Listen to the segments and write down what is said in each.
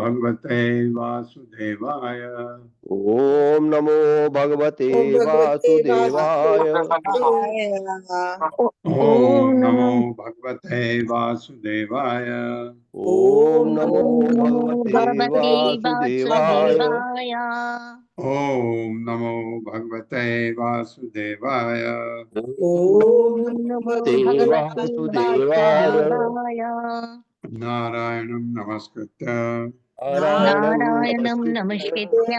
भगवते वासुदेवाय। ओम नमो भगवते वासुदेवाय। ओम नमो भगवते वासुदेवाय। ओम नमो भगवते वासुदेवाय। ओम नमो भगवते वासुदेवाय। ओम नमो भगवते वासुदेवाय। नारायणं नमस्कृत्य नारायणं नमस्कृत्य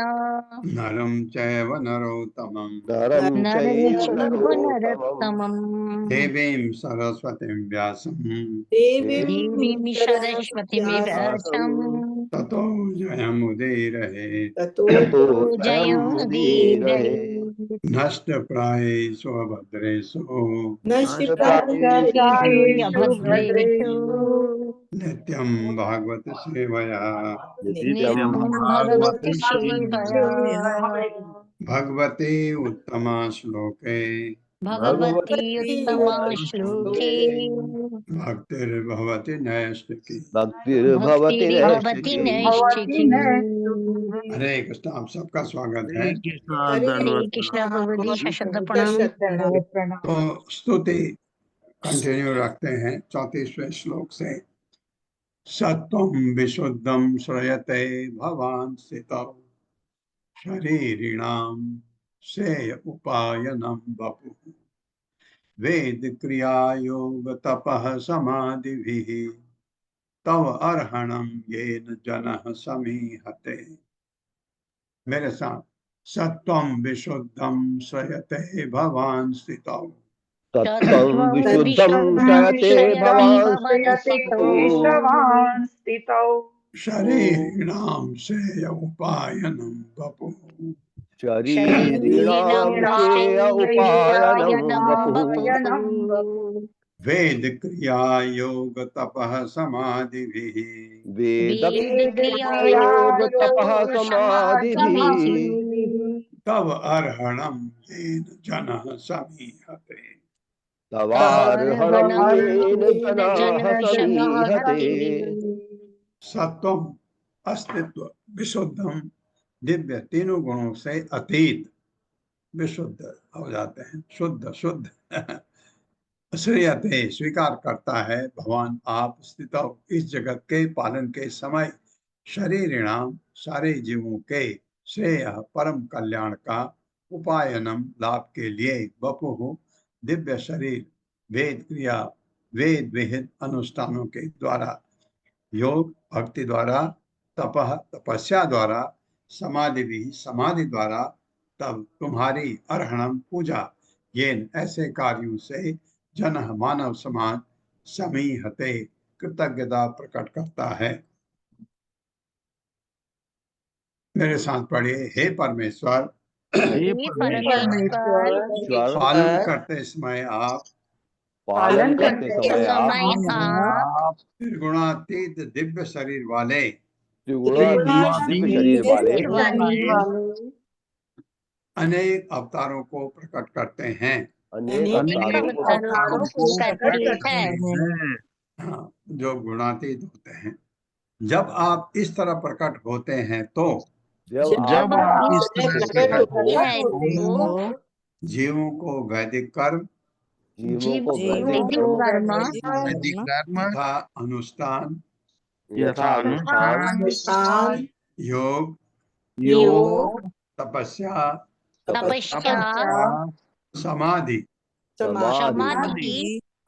नरं चैव नरोत्तमं नरं चैव चैव नरोत्तमं नरोत्तमम् देवीं सरस्वतीं व्यासं देवीं सरस्वतीं व्यासं ततो जयमुदीरये। ततो जयमुदीरये नष्टप्रायेषु अभद्रेषु भद्रेषु नित्यं भागवत सेवया नित्यं भगवति सेवया भगवते उत्तमा श्लोके भगवती उत्तमा श्लोके भक्तिर्भवति नैष्ठिकी। भक्तिर्भवति भक्तिर्भवति नैष्ठिकी। हरे कृष्ण। आप सबका स्वागत है। हरे कृष्ण प्रभु जी, शब्द प्रणाम। तो स्तुति कंटिन्यू रखते हैं 34वें श्लोक से। सत्वं विशुद्धं श्रयते भवान् स्थितौ शरीरिणां श्रेय उपायनं वपुः वेद क्रिया योग तपः समाधिभिः तव अर्हणं येन जनः समीहते। मेरे साथ। सत्वं विशुद्धं श्रयते भवान् स्थितौ तत्त्वं विशुद्धं शयते भवान् स्थितौ शरीरिणां श्रेय उपायनं वपुः शरीरिणां श्रेय उपायनं वपुः वेद क्रिया योग तपः समाधिभिः वेद क्रिया योग तपः समाधिभिः तव अर्हणं येन जनः समीहते। तवार्हणं येन जनाः समीहते। सत्वम अस्तित्व, विशुद्धम दिव्य, तीनों गुणों से अतीत, विशुद्ध हो जाते हैं, शुद्ध शुद्ध श्रेयते स्वीकार करता है भगवान आप स्थित इस जगत के पालन के समय शरीरिणाम सारे जीवों के श्रेय परम कल्याण का उपायनम लाभ के लिए वपुः दिव्य शरीर वेद क्रिया वेद विहित अनुष्ठानों के द्वारा योग भक्ति द्वारा तपः तपस्या द्वारा समाधि भी समाधि द्वारा तब तुम्हारी अर्हणम पूजा येन ऐसे कार्यों से जन मानव समाज समीहते कृतज्ञता प्रकट करता है। मेरे साथ पढ़िए। हे परमेश्वर पालन करते समय आप त्रिगुणातीत दिव्य शरीर वाले अनेक अवतारों को प्रकट करते हैं। हाँ, जो गुणातीत होते हैं। जब आप इस तरह प्रकट होते हैं तो जब आप इस तरह प्रकट हो जीवों को वैदिक कर्म जीवों को वैदिक कर्म यथा अनुष्ठान योग तपस्या समाधि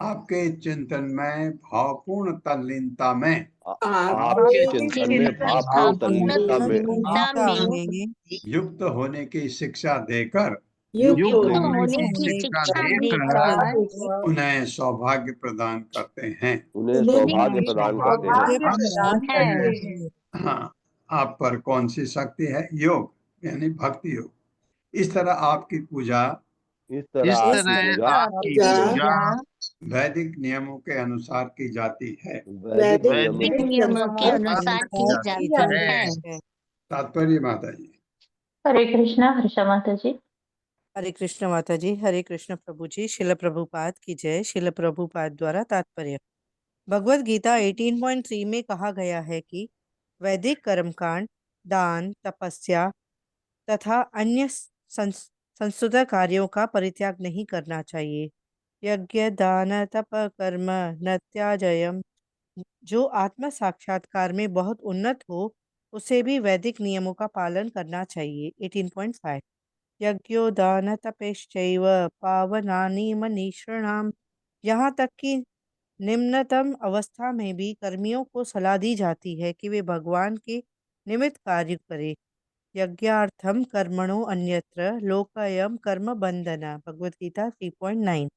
आपके चिंतन में भावपूर्ण तल्लीनता में युक्त होने की शिक्षा देकर उन्हें सौभाग्य प्रदान करते हैं। हाँ, आप पर कौन सी शक्ति है? योग यानी भक्ति योग। इस तरह आपकी पूजा वैदिक नियमों के अनुसार की जाती है। तात्पर्य माता जी। हरे कृष्णा हर्षा माता जी। हरे कृष्ण माता जी। हरे कृष्ण प्रभु जी। शिल प्रभुपाद की जय। शिल प्रभुपाद द्वारा तात्पर्य। भगवत गीता 18.3 में कहा गया है कि वैदिक कर्मकांड, दान, तपस्या तथा अन्य संस्तुत कार्यों का परित्याग नहीं करना चाहिए। यज्ञ, दान, तप, कर्म न त्याजयम। जो आत्म साक्षात्कार में बहुत उन्नत हो, उसे भी वैदिक नियमों का पालन करना चाहिए। 18.5 यज्ञो दान तपेश्चैव पावनानि मनीषिणाम्। यहाँ तक कि निम्नतम अवस्था में भी कर्मियों को सलाह दी जाती है कि वे भगवान के निमित्त कार्य करें। यज्ञार्थम कर्मणो अन्यत्र लोकायम कर्म बंधन। भगवत गीता 3.9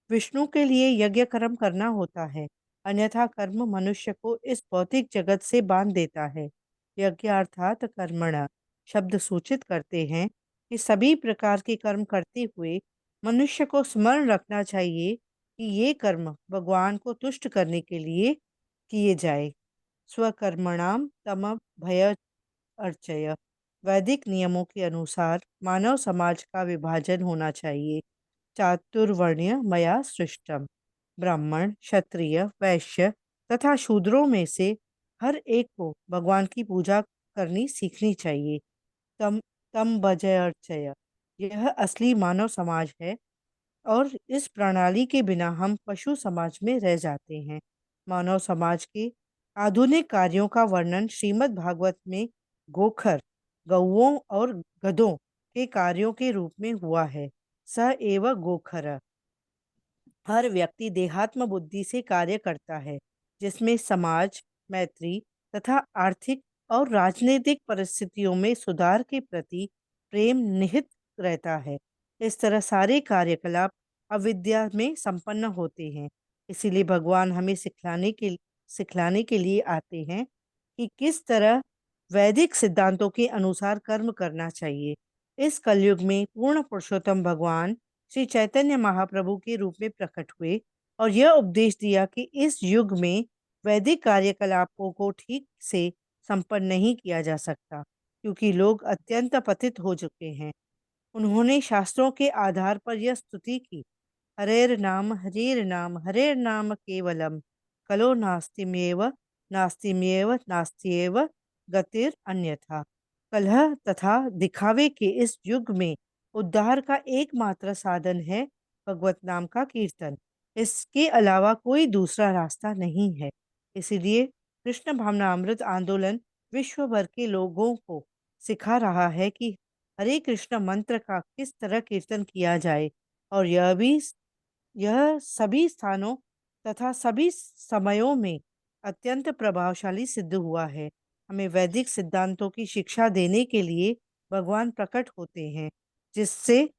विष्णु के लिए यज्ञ कर्म करना होता है, अन्यथा कर्म मनुष्य को इस भौतिक जगत से बांध देता है। यज्ञ अर्थात कर्मण शब्द सूचित करते हैं कि सभी प्रकार के कर्म करते हुए मनुष्य को स्मरण रखना चाहिए कि ये कर्म भगवान को तुष्ट करने के लिए किए जाए। स्वकर्मणाम तम भय अर्चय। वैदिक नियमों के अनुसार मानव समाज का विभाजन होना चाहिए। चातुर्वर्ण्य मया सृष्टम। ब्राह्मण, क्षत्रिय, वैश्य तथा शूद्रों में से हर एक को भगवान की पूजा करनी सीखनी चाहिए। तम तम भजय अर्चय। यह असली मानव समाज है और इस प्रणाली के बिना हम पशु समाज में रह जाते हैं। मानव समाज के आधुनिक कार्यों का वर्णन श्रीमद् भागवत में गोखर, गौओं और गधों के कार्यों के रूप में हुआ है। स एव गोखर। हर व्यक्ति देहात्म बुद्धि से कार्य करता है, जिसमें समाज, मैत्री तथा आर्थिक और राजनीतिक परिस्थितियों में सुधार के प्रति प्रेम निहित रहता है। इस तरह सारे कार्यकलाप अविद्या में संपन्न होते हैं। इसीलिए भगवान हमें सिखलाने के लिए आते हैं कि किस तरह वैदिक सिद्धांतों के अनुसार कर्म करना चाहिए। इस कलयुग में पूर्ण पुरुषोत्तम भगवान श्री चैतन्य महाप्रभु के रूप में प्रकट हुए और यह उपदेश दिया कि इस युग में वैदिक कार्यकलापों को ठीक से संपन्न नहीं किया जा सकता, क्योंकि लोग अत्यंत पतित हो चुके हैं। उन्होंने शास्त्रों के आधार पर यह स्तुति की, हरेर नाम हरेर नाम केवलम कलो नास्तिमेव नास्त्येव गतिर अन्यथा। कलह तथा दिखावे के इस युग में उद्धार का एकमात्र साधन है भगवत नाम का कीर्तन। इसके अलावा कोई दूसरा रास्ता नहीं है। इसीलिए कृष्ण भावनामृत आंदोलन विश्व भर के लोगों को सिखा रहा है कि हरे कृष्ण मंत्र का किस तरह कीर्तन किया जाए, और यह सभी स्थानों तथा सभी समयों में अत्यंत प्रभावशाली सिद्ध हुआ है। हमें वैदिक सिद्धांतों की शिक्षा देने के लिए भगवान प्रकट होते हैं, जिससे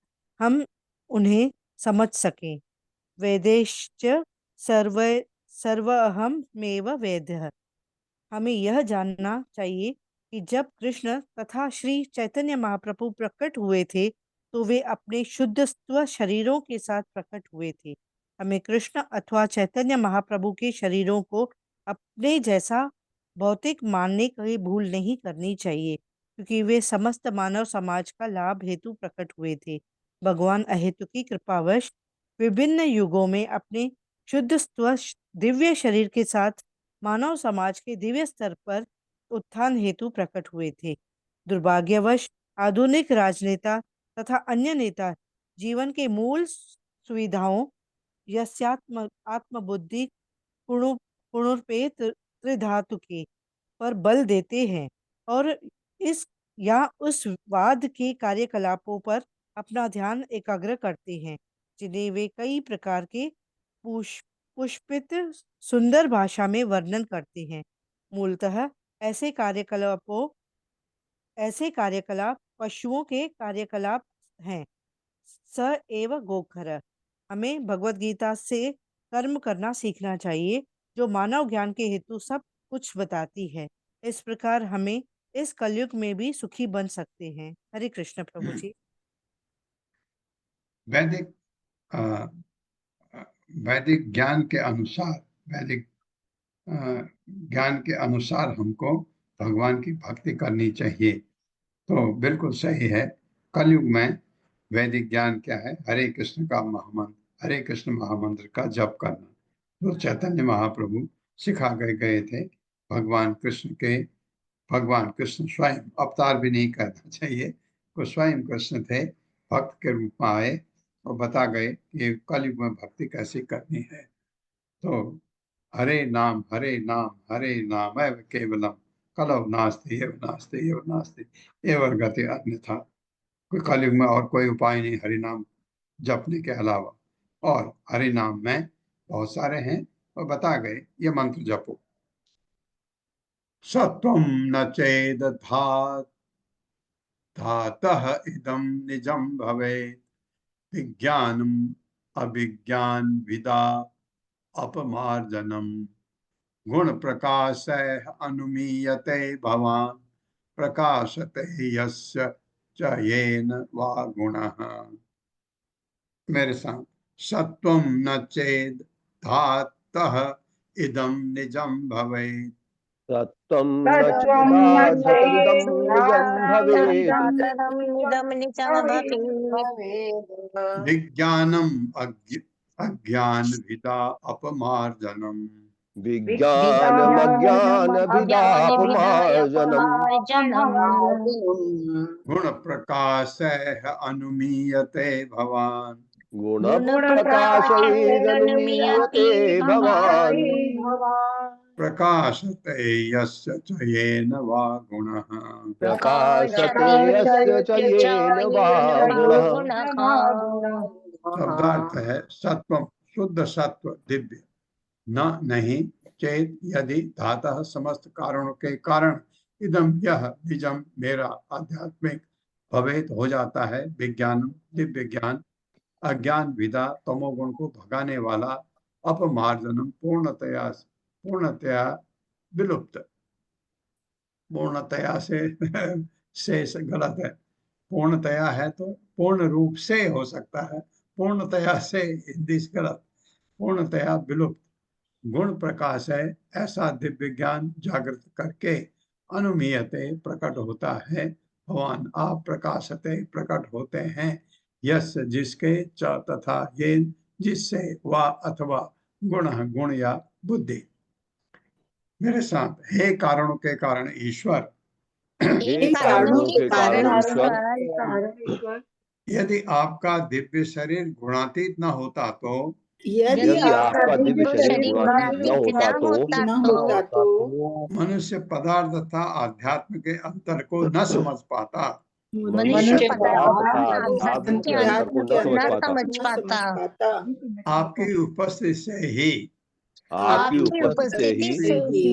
हम उन्हें समझ सकें। वेदेश्च सर्व सर्वअहमेव वेदः। हमें यह जानना चाहिए कि जब कृष्ण तथा श्री चैतन्य महाप्रभु प्रकट हुए थे, तो वे अपने शुद्ध स्व शरीरों के साथ प्रकट हुए थे। हमें कृष्ण अथवा चैतन्य महाप्रभु के शरीरों को अपने जैसा भौतिक मानने की भूल नहीं करनी चाहिए, क्योंकि वे समस्त मानव समाज का लाभ हेतु प्रकट हुए थे। भगवान अहेतु की कृपावश विभिन्न युगों में अपने शुद्ध स्व दिव्य शरीर के साथ मानव समाज के दिव्य स्तर पर उत्थान हेतु प्रकट हुए थे। दुर्भाग्यवश आधुनिक राजनेता तथा अन्य नेता जीवन के मूल सुविधाओं यस्यात्म आत्मबुद्धि पुणुर्पेत त्रिधातु के पर बल देते हैं और इस या उस वाद के कार्यकलापों पर अपना ध्यान एकाग्र करते हैं, जिन्हें वे कई प्रकार के पुष्पित सुंदर भाषा में वर्णन करते हैं। मूलतः ऐसे कार्यकलाप पशुओं के कार्यकलाप हैं। स एव गोखर। हमें भगवत गीता से कर्म करना सीखना चाहिए, जो मानव ज्ञान के हेतु सब कुछ बताती है। इस प्रकार हमें इस कलयुग में भी सुखी बन सकते हैं। हरे कृष्ण प्रभु जी। वैदिक अ, वैदिक ज्ञान के अनुसार वैदिक अ, ज्ञान के अनुसार हमको भगवान की भक्ति करनी चाहिए। तो बिल्कुल सही है। कलयुग में वैदिक ज्ञान क्या है? हरे कृष्ण का महामंत्र, हरे कृष्ण महामंत्र का जप करना, जो चैतन्य महाप्रभु सिखा गए थे। भगवान कृष्ण के भगवान कृष्ण स्वयं, अवतार भी नहीं कहना चाहिए, वो स्वयं कृष्ण थे, भक्त के रूप में आए और बता गए कि कलयुग में भक्ति कैसे करनी है। तो हरे नाम हरे नाम एव केवलम कलौ नास्ति एव नास्ति एव नास्ति एव गति अन्यथा। कोई कलयुग में और कोई उपाय नहीं हरि नाम जपने के अलावा। और हरि नाम में बहुत सारे हैं और बता गए ये मंत्र जपो। सत्वं न चेद धातः इदं निजं भवेत् विज्ञानम् अभिज्ञान विदा अपमार्जनम गुण प्रकाश अनुमीयते भवान प्रकाशते यस्य च येन वा गुणः। मेरे साथ, सत्वं न चेद धातः इदं निजं भवेत् सत्वं न चेदाधतरिदं निजं भवेत् विज्ञानम् अज्ञान विदा अपमार्जनम विज्ञानमज्ञानभिदापमार्जनम् गुण प्रकाश अनुमीयते भवान गुणप्रकाशैरनुमीयते भवान् प्रकाशते यस्य च येन वा गुणः। प्रकाशते यस्य च येन वा गुणः। शब्दार्थ है सत्वम, शुद्ध सत्व दिव्य, न नहीं, चेत यदि, धातः समस्त कारणों के कारण, इदम यह, निजम मेरा, आध्यात्मिक, भवेत हो जाता है, विज्ञान दिव्य ज्ञान, अज्ञान विदा तमोगुण को भगाने वाला, अपमार्जनम पूर्णतया विलुप्त। पूर्णतया से गलत है, पूर्णतया है तो पूर्ण रूप से हो सकता है, पूर्णतया से हिंदी से गलत, पूर्णतया विलुप्त। गुण प्रकाश है ऐसा दिव्य ज्ञान जागृत करके अनुमीयते प्रकट होता है भगवान, आप प्रकाशते प्रकट होते हैं, यस जिसके, च तथा, ये जिससे, वा अथवा, गुण गुण या बुद्धि। मेरे साथ, हे कारणों के कारण ईश्वर, हे कारणों के कारण ईश्वर, यदि आपका दिव्य शरीर गुणातीत न होता तो, यदि आपका दिव्य शरीर गुणातीत न होता तो मनुष्य पदार्थ तथा आध्यात्म के अंतर को न समझ पाता। मनुष्य पदार्थ तथा आध्यात्म के अंतर को न समझ पाता। आपकी उपस्थिति से ही, आपकी उपस्थिति से ही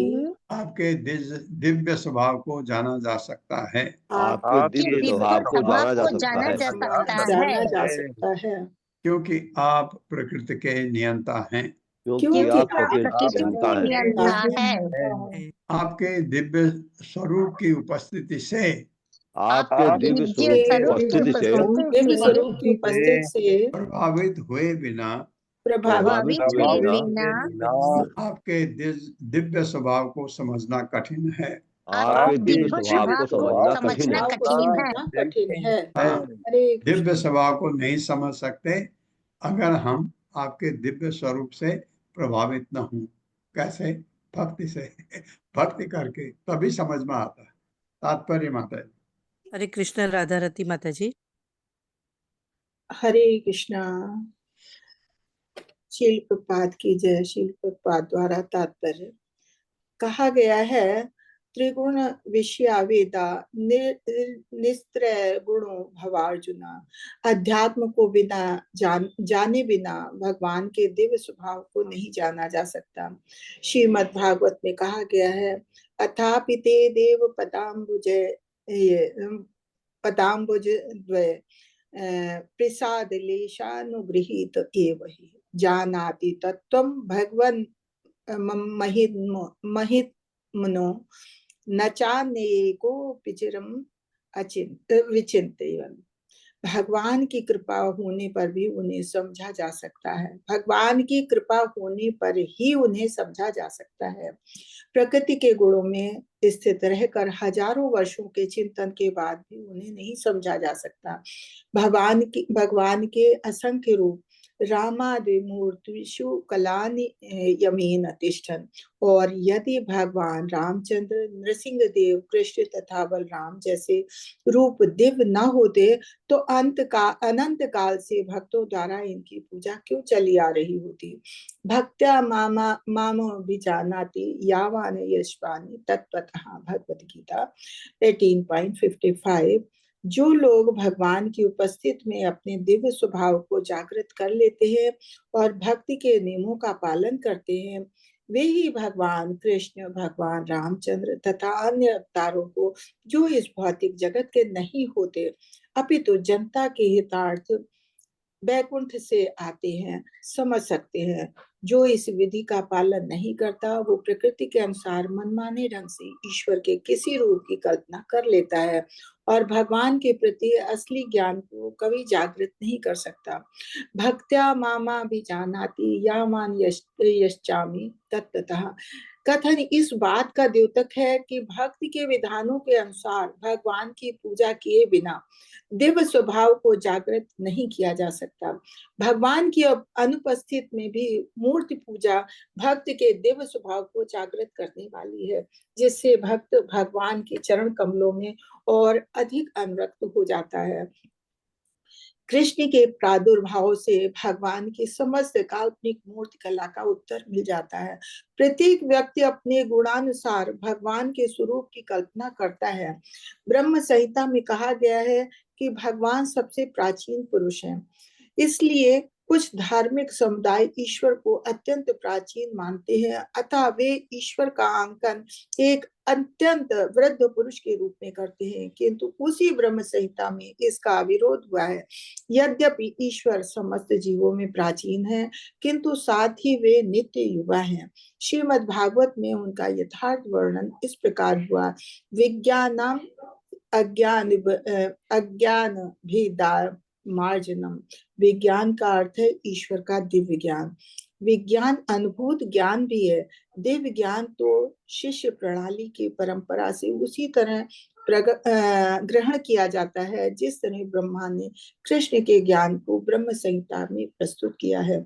आपके दिव्य स्वभाव को जाना जा सकता है। आपके दिव्य स्वभाव को जाना जा सकता है। क्योंकि आप प्रकृति के नियंता हैं। क्योंकि आप प्रकृति के नियंता हैं। आपके दिव्य स्वरूप की उपस्थिति से, आपके दिव्य स्वरूप की उपस्थिति से प्रभावित हुए बिना आपके दिव्य स्वभाव को समझना कठिन है। आपके दिव्य स्वभाव को समझना कठिन है। दिव्य स्वभाव को नहीं समझ सकते अगर हम आपके दिव्य स्वरूप से प्रभावित न हों। कैसे? भक्ति से, भक्ति करके तभी समझ में आता है। तात्पर्य माता जी। हरे कृष्ण। राधा रती माता जी। हरे कृष्णा। शील प्रपात की जय। शील प्रपात द्वारा तात्पर्य कहा गया है, त्रिगुण विषया वेदा निस्त्रय गुणों भवार्जुना। अध्यात्म को बिना जाने बिना भगवान के दिव्य स्वभाव को नहीं जाना जा सकता। श्रीमद् भागवत में कहा गया है, अथापि ते देव पदाम्बुज द्वय प्रसाद लेशानुगृहीत एव हि जानाति तत्त्वं भगवन् महित्मनो न चान्येको पिचिरम विचिन्तयन्। भगवान की कृपा होने पर भी उन्हें समझा जा सकता है। भगवान की कृपा होने पर ही उन्हें समझा जा सकता है। प्रकृति के गुणों में स्थित रहकर हजारों वर्षों के चिंतन के बाद भी उन्हें नहीं समझा जा सकता। भगवान के असंख्य रूप रामादिमूर्तिषु कलानि यमेन तिष्ठन्। और यदि भगवान रामचंद्र, नृसिंह देव, कृष्ण तथा बलराम जैसे रूप दिव्य न होते तो अनंत काल से भक्तों द्वारा इनकी पूजा क्यों चली आ रही होती। भक्त्या माम विजानाति यावान यशवानि तत्त्वतः, भगवत गीता 18.55। जो लोग भगवान की उपस्थिति में अपने दिव्य स्वभाव को जागृत कर लेते हैं और भक्ति के नियमों का पालन करते हैं, वे ही भगवान कृष्ण, भगवान रामचंद्र तथा अन्य अवतारों को, जो इस भौतिक जगत के नहीं होते अपितु जनता के हितार्थ बैकुंठ से आते हैं, समझ सकते हैं। जो इस विधि का पालन नहीं करता वो प्रकृति के अनुसार मनमाने ढंग से ईश्वर के किसी रूप की कल्पना कर लेता है और भगवान के प्रति असली ज्ञान को कभी जागृत नहीं कर सकता। भक्त्या मामा भी जानाति या मान यश्चामि तत्ततः। कथन इस बात का द्योतक है कि भक्ति के विधानों के अनुसार भगवान की पूजा किए बिना दिव्य स्वभाव को जागृत नहीं किया जा सकता। भगवान की अनुपस्थित में भी मूर्ति पूजा भक्त के दिव्य स्वभाव को जागृत करने वाली है, जिससे भक्त भगवान के चरण कमलों में और अधिक अनुरक्त हो जाता है। कृष्ण के प्रादुर्भाव से भगवान की समस्त काल्पनिक मूर्ति कला का उत्तर मिल जाता है। प्रत्येक व्यक्ति अपने गुणानुसार भगवान के स्वरूप की कल्पना करता है। ब्रह्म संहिता में कहा गया है कि भगवान सबसे प्राचीन पुरुष हैं। इसलिए कुछ धार्मिक समुदाय ईश्वर को अत्यंत प्राचीन मानते हैं, अतः वे ईश्वर का आंकन एक अत्यंत वृद्ध पुरुष के रूप में करते हैं, किंतु उसी ब्रह्म संहिता में इसका विरोध हुआ है। यद्यपि ईश्वर समस्त जीवों में प्राचीन है, किंतु साथ ही वे नित्य युवा हैं। श्रीमद् भागवत में उनका यथार्थ वर्णन इस प्रकार हुआ। विज्ञानम अज्ञान भी मार्जनम। विज्ञान का अर्थ है ईश्वर का दिव्य ज्ञान। विज्ञान अनुभूत ज्ञान भी है। दिव्य ज्ञान तो शिष्य प्रणाली की परंपरा से उसी तरह ग्रहण किया जाता है जिस तरह ब्रह्मा ने कृष्ण के ज्ञान को ब्रह्म संहिता में प्रस्तुत किया है।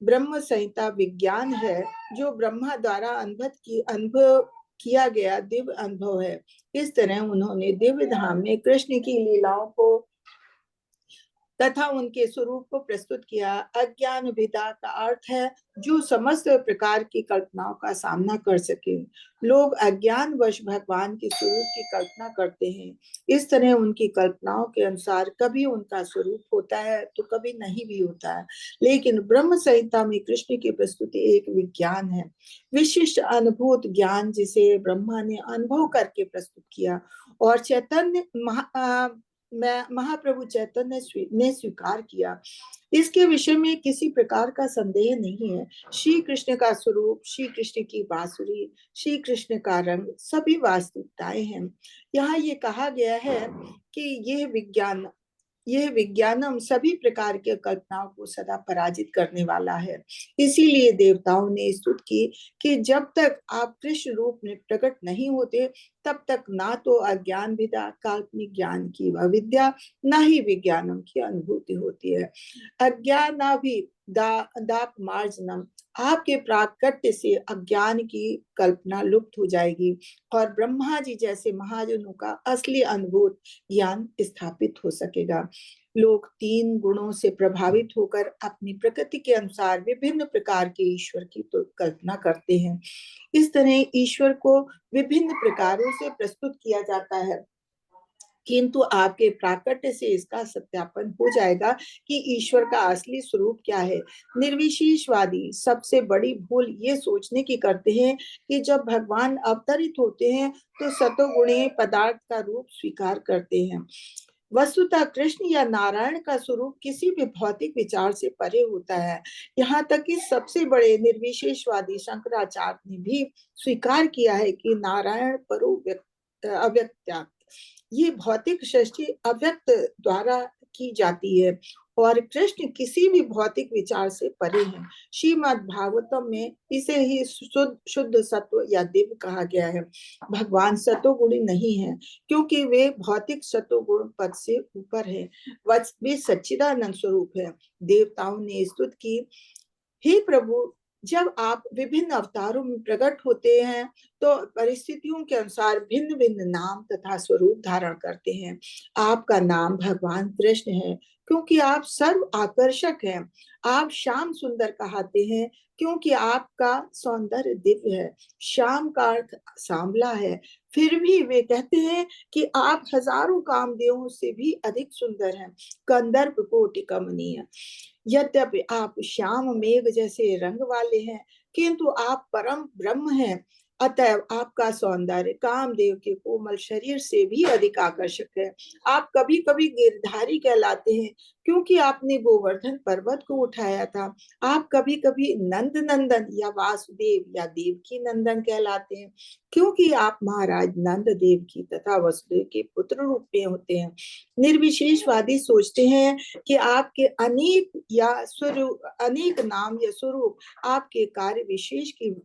ब्रह्म संहिता विज्ञान है जो ब्रह्मा द्वारा अनुभव किया गया दिव्य अनुभव है। इस तरह उन्होंने दिव्य धाम में कृष्ण की लीलाओं को तथा उनके स्वरूप को प्रस्तुत किया। अज्ञान विदा का अर्थ है जो समस्त प्रकार की कल्पनाओं का सामना कर सके। लोग अज्ञान वश भगवान के स्वरूप की कल्पना करते हैं। इस तरह उनकी कल्पनाओं के अनुसार कभी उनका स्वरूप होता है तो कभी नहीं भी होता है। लेकिन ब्रह्म संहिता में कृष्ण की प्रस्तुति एक विज्ञान है, विशिष्ट अनुभूत ज्ञान जिसे ब्रह्मा ने अनुभव करके प्रस्तुत किया और महाप्रभु चैतन्य ने स्वीकार किया। इसके विषय में किसी प्रकार का संदेह नहीं है। श्री कृष्ण का स्वरूप, श्री कृष्ण की बांसुरी, श्री कृष्ण का रंग सभी वास्तविकताएं हैं। यहाँ ये कहा गया है कि यह विज्ञानम सभी प्रकार के कल्पनाओं को सदा पराजित करने वाला है। इसीलिए देवताओं ने स्तुति की कि जब तक आप कृष्ण रूप में प्रकट नहीं होते तब तक ना तो अज्ञान विदा काल्पनिक ज्ञान की वह विद्या, ना ही विज्ञानम की अनुभूति होती है। अज्ञानाभि दाप मार्जनम, आपके प्राकट्य से अज्ञान की कल्पना लुप्त हो जाएगी और ब्रह्मा जी जैसे महाजनों का असली अनुभूत ज्ञान स्थापित हो सकेगा। लोग 3 गुणों से प्रभावित होकर अपनी प्रकृति के अनुसार विभिन्न प्रकार के ईश्वर की तो कल्पना करते हैं। इस तरह ईश्वर को विभिन्न प्रकारों से प्रस्तुत किया जाता है, किंतु आपके प्राकट्य से इसका सत्यापन हो जाएगा कि ईश्वर का असली स्वरूप क्या है। निर्विशेषवादी सबसे बड़ी भूल ये सोचने की करते हैं कि जब भगवान अवतरित होते हैं तो सतोगुणी पदार्थ का रूप स्वीकार करते हैं। वस्तुतः कृष्ण या नारायण का स्वरूप किसी भी भौतिक विचार से परे होता है। यहाँ तक कि सबसे बड़े निर्विशेषवादी शंकराचार्य ने भी स्वीकार किया है कि नारायण परो अव्यक्त, ये भौतिक सृष्टि अव्यक्त द्वारा की जाती है और कृष्ण किसी भी भौतिक विचार से परे हैं। श्रीमद् भागवतम में इसे ही शुद्ध सत्व या दिव्य कहा गया है। भगवान सतोगुणी नहीं है क्योंकि वे भौतिक सतोगुण पद से ऊपर है। वे सच्चिदानंद स्वरूप है। देवताओं ने स्तुति की, हे प्रभु, जब आप विभिन्न अवतारों में प्रकट होते हैं तो परिस्थितियों के अनुसार भिन्न भिन्न नाम तथा स्वरूप धारण करते हैं। आपका नाम भगवान कृष्ण है क्योंकि आप सर्व आकर्षक हैं। आप श्याम सुंदर कहते हैं क्योंकि आपका सौंदर्य दिव्य है। श्याम का अर्थ सांवला है। फिर भी वे कहते हैं कि आप हजारों कामदेवों से भी अधिक सुंदर हैं, कंदर्प कोटि कमनीय। यद्यपि आप श्याम मेघ जैसे रंग वाले हैं किंतु आप परम ब्रह्म हैं। अतएव आपका सौंदर्य कामदेव के कोमल शरीर से भी अधिक आकर्षक है। आप कभी कभी गिरधारी कहलाते हैं क्योंकि आपने गोवर्धन पर्वत को उठाया था। आप कभी कभी नंद नंदन या वासुदेव या देवकी नंदन कहलाते हैं क्योंकि आप महाराज नंद देव की तथा वसुदेव के पुत्र रूप में होते हैं। निर्विशेषवादी सोचते हैं कि आपके अनेक नाम या स्वरूप आपके कार्य विशेष की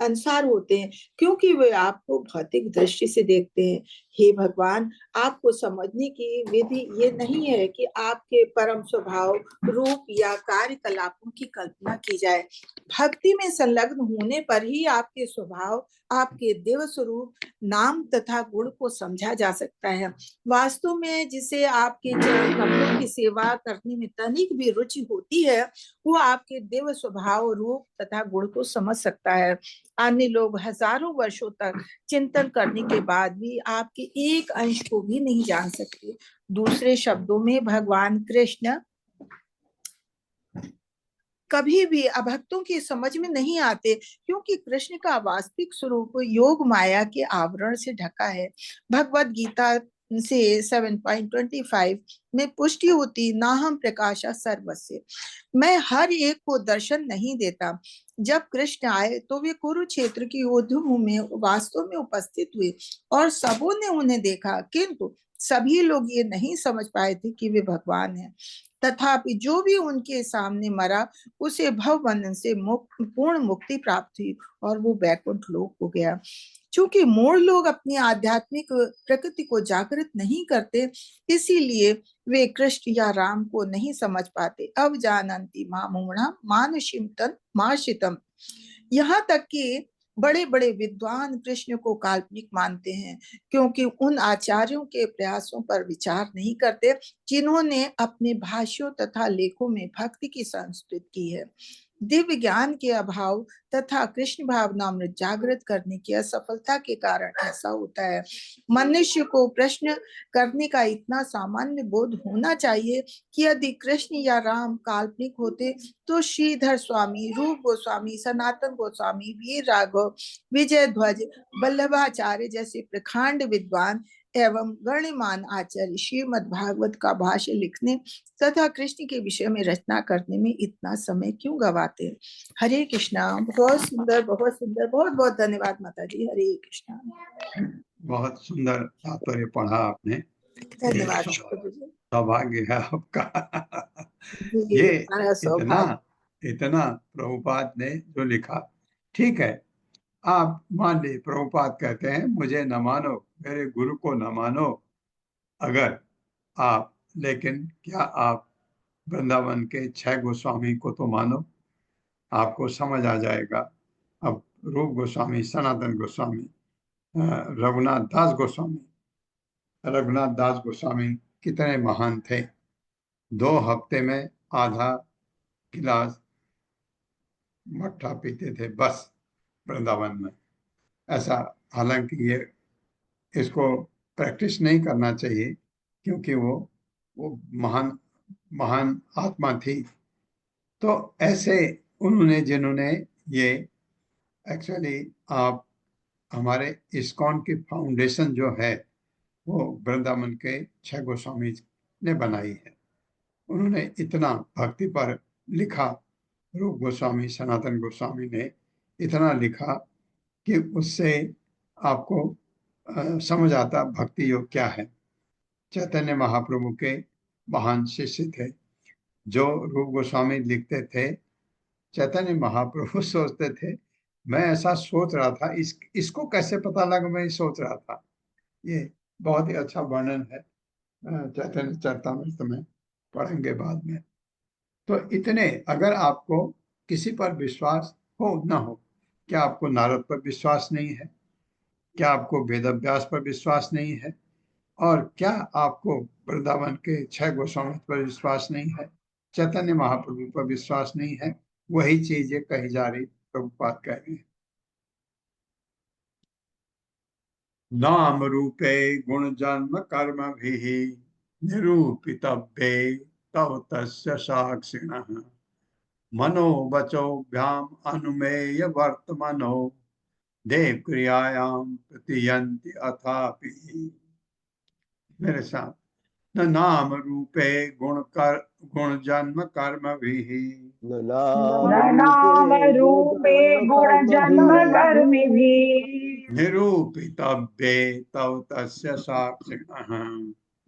अनुसार होते हैं क्योंकि वे आपको भौतिक दृष्टि से देखते हैं। हे भगवान, आपको समझने की विधि ये नहीं है कि आपके परम स्वभाव, रूप या कार्यकलापों की कल्पना की जाए। भक्ति में संलग्न होने पर ही आपके स्वभाव, आपके देव स्वरूप, नाम तथा गुण को समझा जा सकता है। वास्तव में जिसे आपके चरण कमलों की सेवा करने में तनिक भी रुचि होती है वो आपके देव स्वभाव, रूप तथा गुण को समझ सकता है। अन्य लोग हजारों वर्षों तक चिंतन करने के बाद भी आपके एक अंश को भी नहीं जान सकते। दूसरे शब्दों में भगवान कृष्ण कभी भी अभक्तों की समझ में नहीं आते क्योंकि कृष्ण का वास्तविक स्वरूप योग माया के आवरण से ढका है। भगवत गीता से 7.25 में पुष्टि होती, ना हम प्रकाशा सर्वस्य। मैं हर एक को दर्शन नहीं देता। जब कृष्ण आए तो वे कुरुक्षेत्र की युद्ध भूमि में वास्तव में उपस्थित हुए और सबों ने उन्हें देखा, किंतु सभी लोग ये नहीं समझ पाए थे कि वे भगवान हैं। तथापि जो भी उनके सामने मरा उसे भवबंधन से पूर्ण मुक्ति प्राप्त हुई और वो बैकुंठ लोक हो गया। चूंकि मूढ़ लोग अपनी आध्यात्मिक प्रकृति को जागृत नहीं करते, इसीलिए वे कृष्ण या राम को नहीं समझ पाते। अब जानन्ति मामूढ़ा मानुषिम तन मार्षितम। यहाँ तक कि बड़े बड़े विद्वान कृष्ण को काल्पनिक मानते हैं क्योंकि उन आचार्यों के प्रयासों पर विचार नहीं करते जिन्होंने अपने भाष्यों तथा लेखों में भक्ति की संस्कृत की है। दिव्य ज्ञान के अभाव तथा कृष्ण भावनामृत जागृत करने की असफलता के कारण ऐसा होता है। मनुष्य को प्रश्न करने का इतना सामान्य बोध होना चाहिए कि यदि कृष्ण या राम काल्पनिक होते तो श्रीधर स्वामी, रूप गोस्वामी, सनातन गोस्वामी, वीर राघव, विजय ध्वज, वल्लभाचार्य जैसे प्रखांड विद्वान एवं गण्यमान आचार्य श्रीमद् भागवत का भाष्य लिखने तथा कृष्ण के विषय में रचना करने में इतना समय क्यों गवाते हैं। हरे कृष्णा। बहुत सुंदर, बहुत सुंदर। बहुत बहुत धन्यवाद माता जी। हरे कृष्णा। बहुत सुंदर तात्पर्य पढ़ा आपने। धन्यवाद। सौभाग्य है आपका। जी, ये हमारा इतना सौभाग्य। इतना प्रभुपाद ने जो लिखा, ठीक है, आप मान ली प्रभुपाद कहते हैं मुझे न मानो, मेरे गुरु को न मानो, अगर आप, लेकिन क्या आप वृंदावन के 6 गोस्वामी को तो मानो, आपको समझ आ जाएगा। अब रूप गोस्वामी, सनातन गोस्वामी, रघुनाथ दास गोस्वामी कितने महान थे। 2 हफ्ते में आधा गिलास मट्ठा पीते थे बस वृंदावन में। ऐसा, हालांकि ये इसको प्रैक्टिस नहीं करना चाहिए क्योंकि वो महान महान आत्मा थी। तो ऐसे उन्होंने, जिन्होंने ये एक्चुअली, आप हमारे इस्कॉन की फाउंडेशन जो है वो वृंदावन के 6 गोस्वामी ने बनाई है। उन्होंने इतना भक्ति पर लिखा, रूप गोस्वामी, सनातन गोस्वामी ने इतना लिखा कि उससे आपको समझ आता भक्ति योग क्या है। चैतन्य महाप्रभु के महान शिष्य थे। जो रूप गोस्वामी लिखते थे, चैतन्य महाप्रभु सोचते थे, मैं ऐसा सोच रहा था, इसको कैसे पता लगा, मैं सोच रहा था। ये बहुत ही अच्छा वर्णन है, चैतन्य चरितामृत में पढ़ेंगे बाद में। तो इतने, अगर आपको किसी पर विश्वास हो ना हो, क्या आपको नारद पर विश्वास नहीं है? क्या आपको वेदव्यास पर विश्वास नहीं है? और क्या आपको वृंदावन के 6 गोस्वामी पर विश्वास नहीं है? चैतन्य महाप्रभु पर विश्वास नहीं है? वही चीजें कही जा रही, प्रभुपाद कह रहे हैं। नाम रूपे गुण जन्म कर्म भी निरूपितव्ये तव तस्य साक्षिणः मनो वचोभ्याम अनुमेय वर्तमनो देव क्रियायां प्रतियंति अथापि। मेरे साथ, न नाम रूपे गुण जन्म कर्म भी न नाम नाम रूपे गुण जन्म कर्म भी निरूपितव्ये तव तस्य साक्षिणः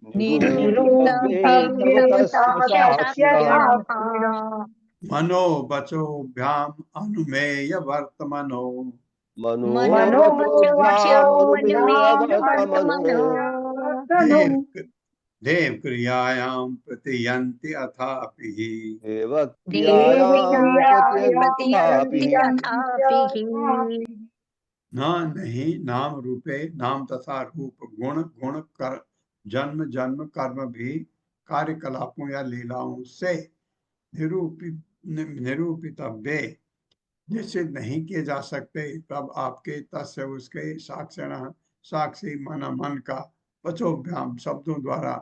निरूपितव्ये तव निरूपितव्ये तस्य तव तस्य साक्षिणः साक्षिणः मनो वचोभ्याम अनुमेय वर्तमनो मनोवचोभ्याम अनुमेय वर्तमनो मनोवचोभ्यामनुमेयवर्तनो देव देव क्रियायां प्रतियन्ति अथापि। देवक्रियायां देवक्रियायां प्रतियन्तापि प्रतियन्त्यथापि न नहीं नाम रूपे, नाम तथा रूप, गुण गुण कर जन्म जन्म कर्म भी कार्यकलापों या लीलाओं से निरूपितव्य जैसे नहीं किए जा सकते, तब आपके तस्य उसके साक्षण साक्षी मन मन का वचोभ्याम शब्दों द्वारा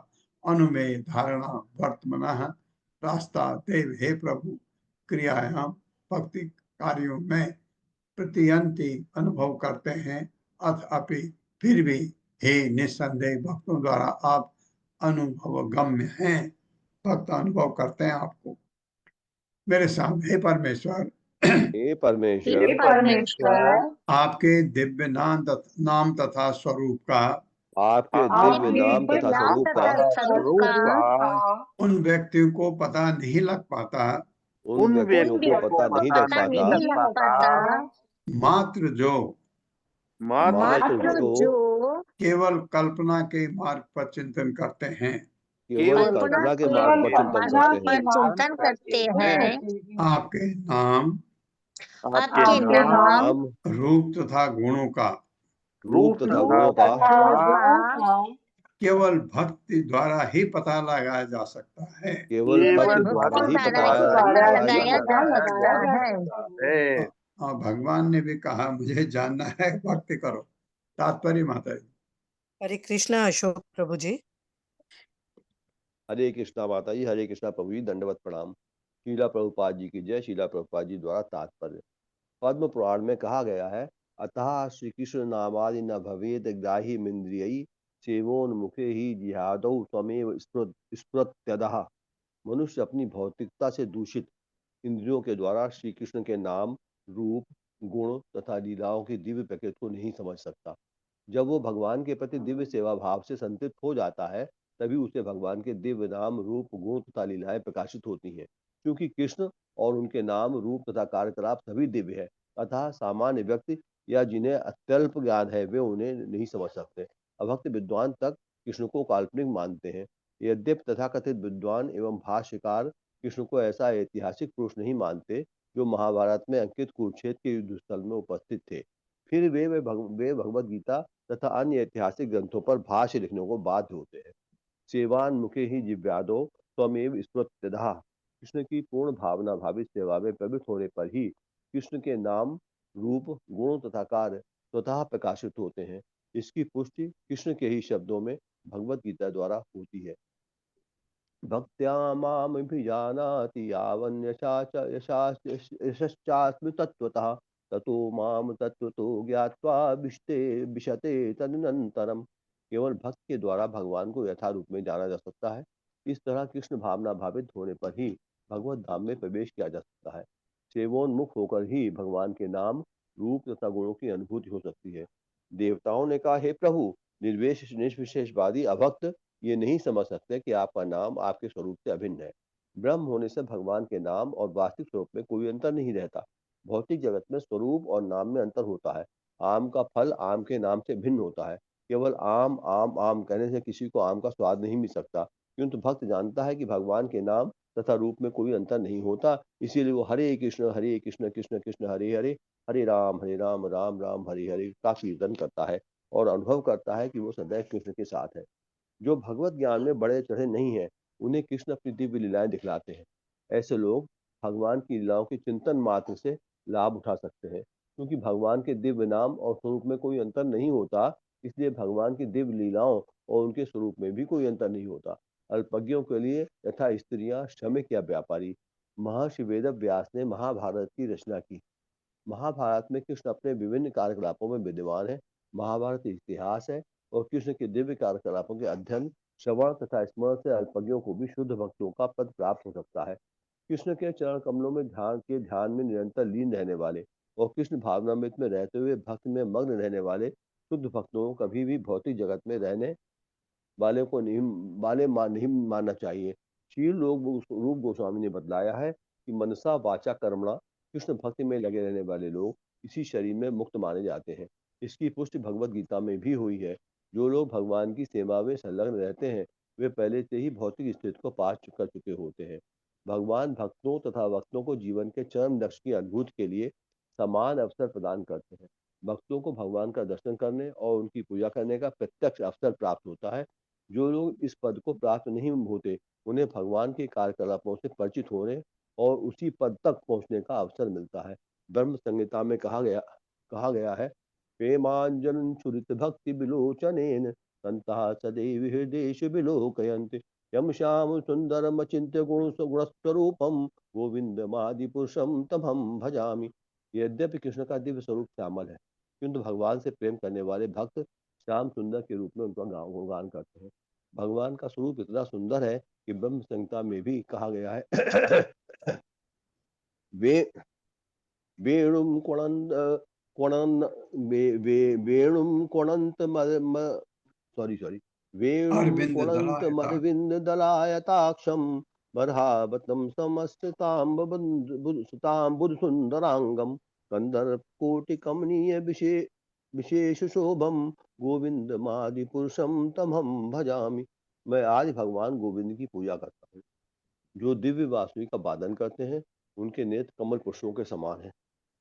अनुमेय धारणा वर्तमान रास्ता देव हे प्रभु क्रियायाम भक्ति कार्यों में प्रतियंती अनुभव करते हैं। अथ अपि फिर भी हे निस्संदेह भक्तों द्वारा आप अनुभव गम्य हैं, भक्त अनुभव करते हैं आपको। मेरे साथ, हे परमेश्वर, हे परमेश्वर, हे परमेश्वर आपके दिव्य नाम तथा स्वरूप का आपके दिव्य आपके नाम तथा दिव्य स्वरूप का स्वरूप का उन व्यक्तियों को पता नहीं लग पाता, उन व्यक्तियों को पता नहीं लग पता पाता, नहीं लग पाता, मात्र जो मात्र जो जो केवल कल्पना के मार्ग पर चिंतन करते हैं, केवल कल्पना कल्पना के के मार्ग पर चिंतन कल्पना करते के हैं, पर मार्ग चिंतन पर करते चिंतन हैं, करते हैं आपके नाम आपके नाम नाम रूप तथा गुणों का रूप तथा गुणों रूप का तथा गुणों का केवल भक्ति द्वारा ही पता लगाया जा सकता है। केवल भक्ति द्वारा ही भक्ति पता द्वारा लगाया जा लगाया सकता जा है। लगाया सकता जा है। सकता है। और भगवान ने भी कहा मुझे जानना है, भक्ति करो। तात्पर्य माता जी। हरे कृष्णा अशोक प्रभु जी। हरे कृष्णा माता जी, हरे कृष्णा प्रभु जी, दंडवत प्रणाम। शीला प्रभुपाद जी की जय। शीला प्रभुपाद जी द्वारा तात्पर्य, पद्म पुराण में कहा गया है, अतः श्री कृष्ण नामादि न भवेद ग्राही मिंद्रियई सेवोन्मुखे ही जिहादौ त्वमेव स्मृत्यदः। मनुष्य अपनी भौतिकता से दूषित इंद्रियों के द्वारा श्री कृष्ण के नाम, रूप, गुण तथा लीलाओं की दिव्य प्रकृति को नहीं समझ सकता। जब वो भगवान के प्रति दिव्य सेवा भाव से संतृप्त हो जाता है, तभी उसे भगवान के दिव्य नाम, रूप, गुण तथा लीलाएं प्रकाशित होती हैं। क्योंकि कृष्ण और उनके नाम, रूप तथा कार्यकलाप सभी दिव्य है, अतः सामान्य व्यक्ति या जिन्हें अत्यल्प ज्ञान है वे उन्हें नहीं समझ सकते। अभक्त विद्वान तक कृष्ण को काल्पनिक मानते हैं। यद्यपि तथाकथित विद्वान एवं भाष्यकार कृष्ण को ऐसा ऐतिहासिक पुरुष नहीं मानते जो महाभारत में अंकित कुरुक्षेत्र के युद्ध स्थल में उपस्थित थे, फिर वे भगवद गीता तथा अन्य ऐतिहासिक ग्रंथों पर भाष्य लिखने को बाध्य होते हैं। सेवान मुखे ही जिव्यादो स्वमेव स्मृत्यदः। कृष्ण की पूर्ण भावना भावित सेवा में प्रवृत्त होने पर ही कृष्ण के नाम, रूप, गुणों तथा कार्य स्वतः प्रकाशित होते हैं। इसकी पुष्टि कृष्ण के ही शब्दों में भगवद गीता द्वारा होती है। भक्त्या मामभिजानाति यशश्चास्मि तत्त्वतः ततो माम तत्त्वतो ज्ञात्वा विशते तदनंतरम। केवल भक्त के द्वारा भगवान को यथा रूप में जाना जा सकता है। इस तरह कृष्ण भावना भावित होने पर ही भगवत धाम में प्रवेश किया जा सकता है। सेवोन्मुख होकर ही भगवान के नाम, रूप तथा गुणों की अनुभूति हो सकती है। देवताओं ने कहा, हे प्रभु, निर्विशेषवादी अभक्त ये नहीं समझ सकते कि आपका नाम आपके स्वरूप से अभिन्न है। ब्रह्म होने से भगवान के नाम और वास्तविक स्वरूप में कोई अंतर नहीं रहता। भौतिक जगत में स्वरूप और नाम में अंतर होता है। आम का फल आम के नाम से भिन्न होता है। केवल आम आम आम कहने से किसी को आम का स्वाद नहीं मिल सकता, किंतु भक्त जानता है कि भगवान के नाम तथा रूप में कोई अंतर नहीं होता। इसीलिए वो हरे कृष्ण कृष्ण कृष्ण हरे हरे, हरे राम राम राम हरे हरे का कीर्तन करता है और अनुभव करता है कि वो सदैव कृष्ण के साथ है। जो भगवत ज्ञान में बड़े चढ़े नहीं हैं, उन्हें कृष्ण अपनी दिव्य लीलाएं दिखलाते हैं। ऐसे लोग भगवान की लीलाओं के चिंतन मात्र से लाभ उठा सकते हैं, क्योंकि भगवान के दिव्य नाम और स्वरूप में कोई अंतर नहीं होता। इसलिए भगवान की दिव्य लीलाओं और उनके स्वरूप में भी कोई अंतर नहीं होता। अल्पज्ञों के लिए यथा स्त्रियां, श्रमिक या व्यापारी। महर्षि वेद व्यास ने महाभारत की रचना की। महाभारत में कृष्ण अपने विभिन्न कार्यकलापों में विद्यमान है। महाभारत इतिहास है और कृष्ण के दिव्य कार्यकलापों के अध्ययन, श्रवण तथा स्मरण से अल्पज्ञों को भी शुद्ध भक्तों का पद प्राप्त हो सकता है। कृष्ण के चरण कमलों में ध्यान में निरंतर लीन रहने वाले और कृष्ण भावनामृत में रहते हुए भक्त में मग्न रहने वाले शुद्ध भक्तों को कभी भी भौतिक जगत में रहने वाले को नहीं मानना चाहिए। शील रूप गोस्वामी ने बतलाया है कि मनसा वाचा कर्मणा कृष्ण भक्ति में लगे रहने वाले लोग इसी शरीर में मुक्त माने जाते हैं। इसकी पुष्टि भगवत गीता में भी हुई है। जो लोग भगवान की सेवा में संलग्न रहते हैं, वे पहले से ही भौतिक स्थिति को पार कर चुके होते हैं। भगवान भक्तों तथा वक्तों को जीवन के चरम लक्ष्य की अनुभूति के लिए समान अवसर प्रदान करते हैं। भक्तों को भगवान का दर्शन करने और उनकी पूजा करने का प्रत्यक्ष अवसर प्राप्त होता है। जो लोग इस पद को प्राप्त नहीं होते, उन्हें भगवान के कार्यकलापों से परिचित होने और उसी पद तक पहुंचने का अवसर मिलता है। ब्रह्म संहिता में कहा गया है, प्रेमांजन चुरित भक्ति विलोचनेन संता सदैव हृदय विलोकयन्ति यम श्याम सुंदरम चिंत्य गुणस्वरूपम गोविंदमादि पुरुषम तमहम भजामि। यद्यपि कृष्ण का दिव्य स्वरूप श्यामल है, किंतु भगवान से प्रेम करने वाले भक्त श्याम सुंदर के रूप में उनका गुणगान करते हैं। भगवान का स्वरूप इतना सुंदर है कि ब्रह्म संहिता में भी कहा गया है वे वेणुम कोणन वेणुम कोणंत सॉरी वेणुम अरविंद कोणंत दलायता। मदविंद दलायताक्षम बर्हावतम समस्ताम बुध सुंदरांगम कंदर कोटि कमनीय विशेष शोभम गोविंद मादि पुरुषम तमहम भजामि। मैं आज भगवान गोविंद की पूजा करता हूँ, जो दिव्य वासुकी का वादन करते हैं। उनके नेत्र कमल पुष्पों के समान है।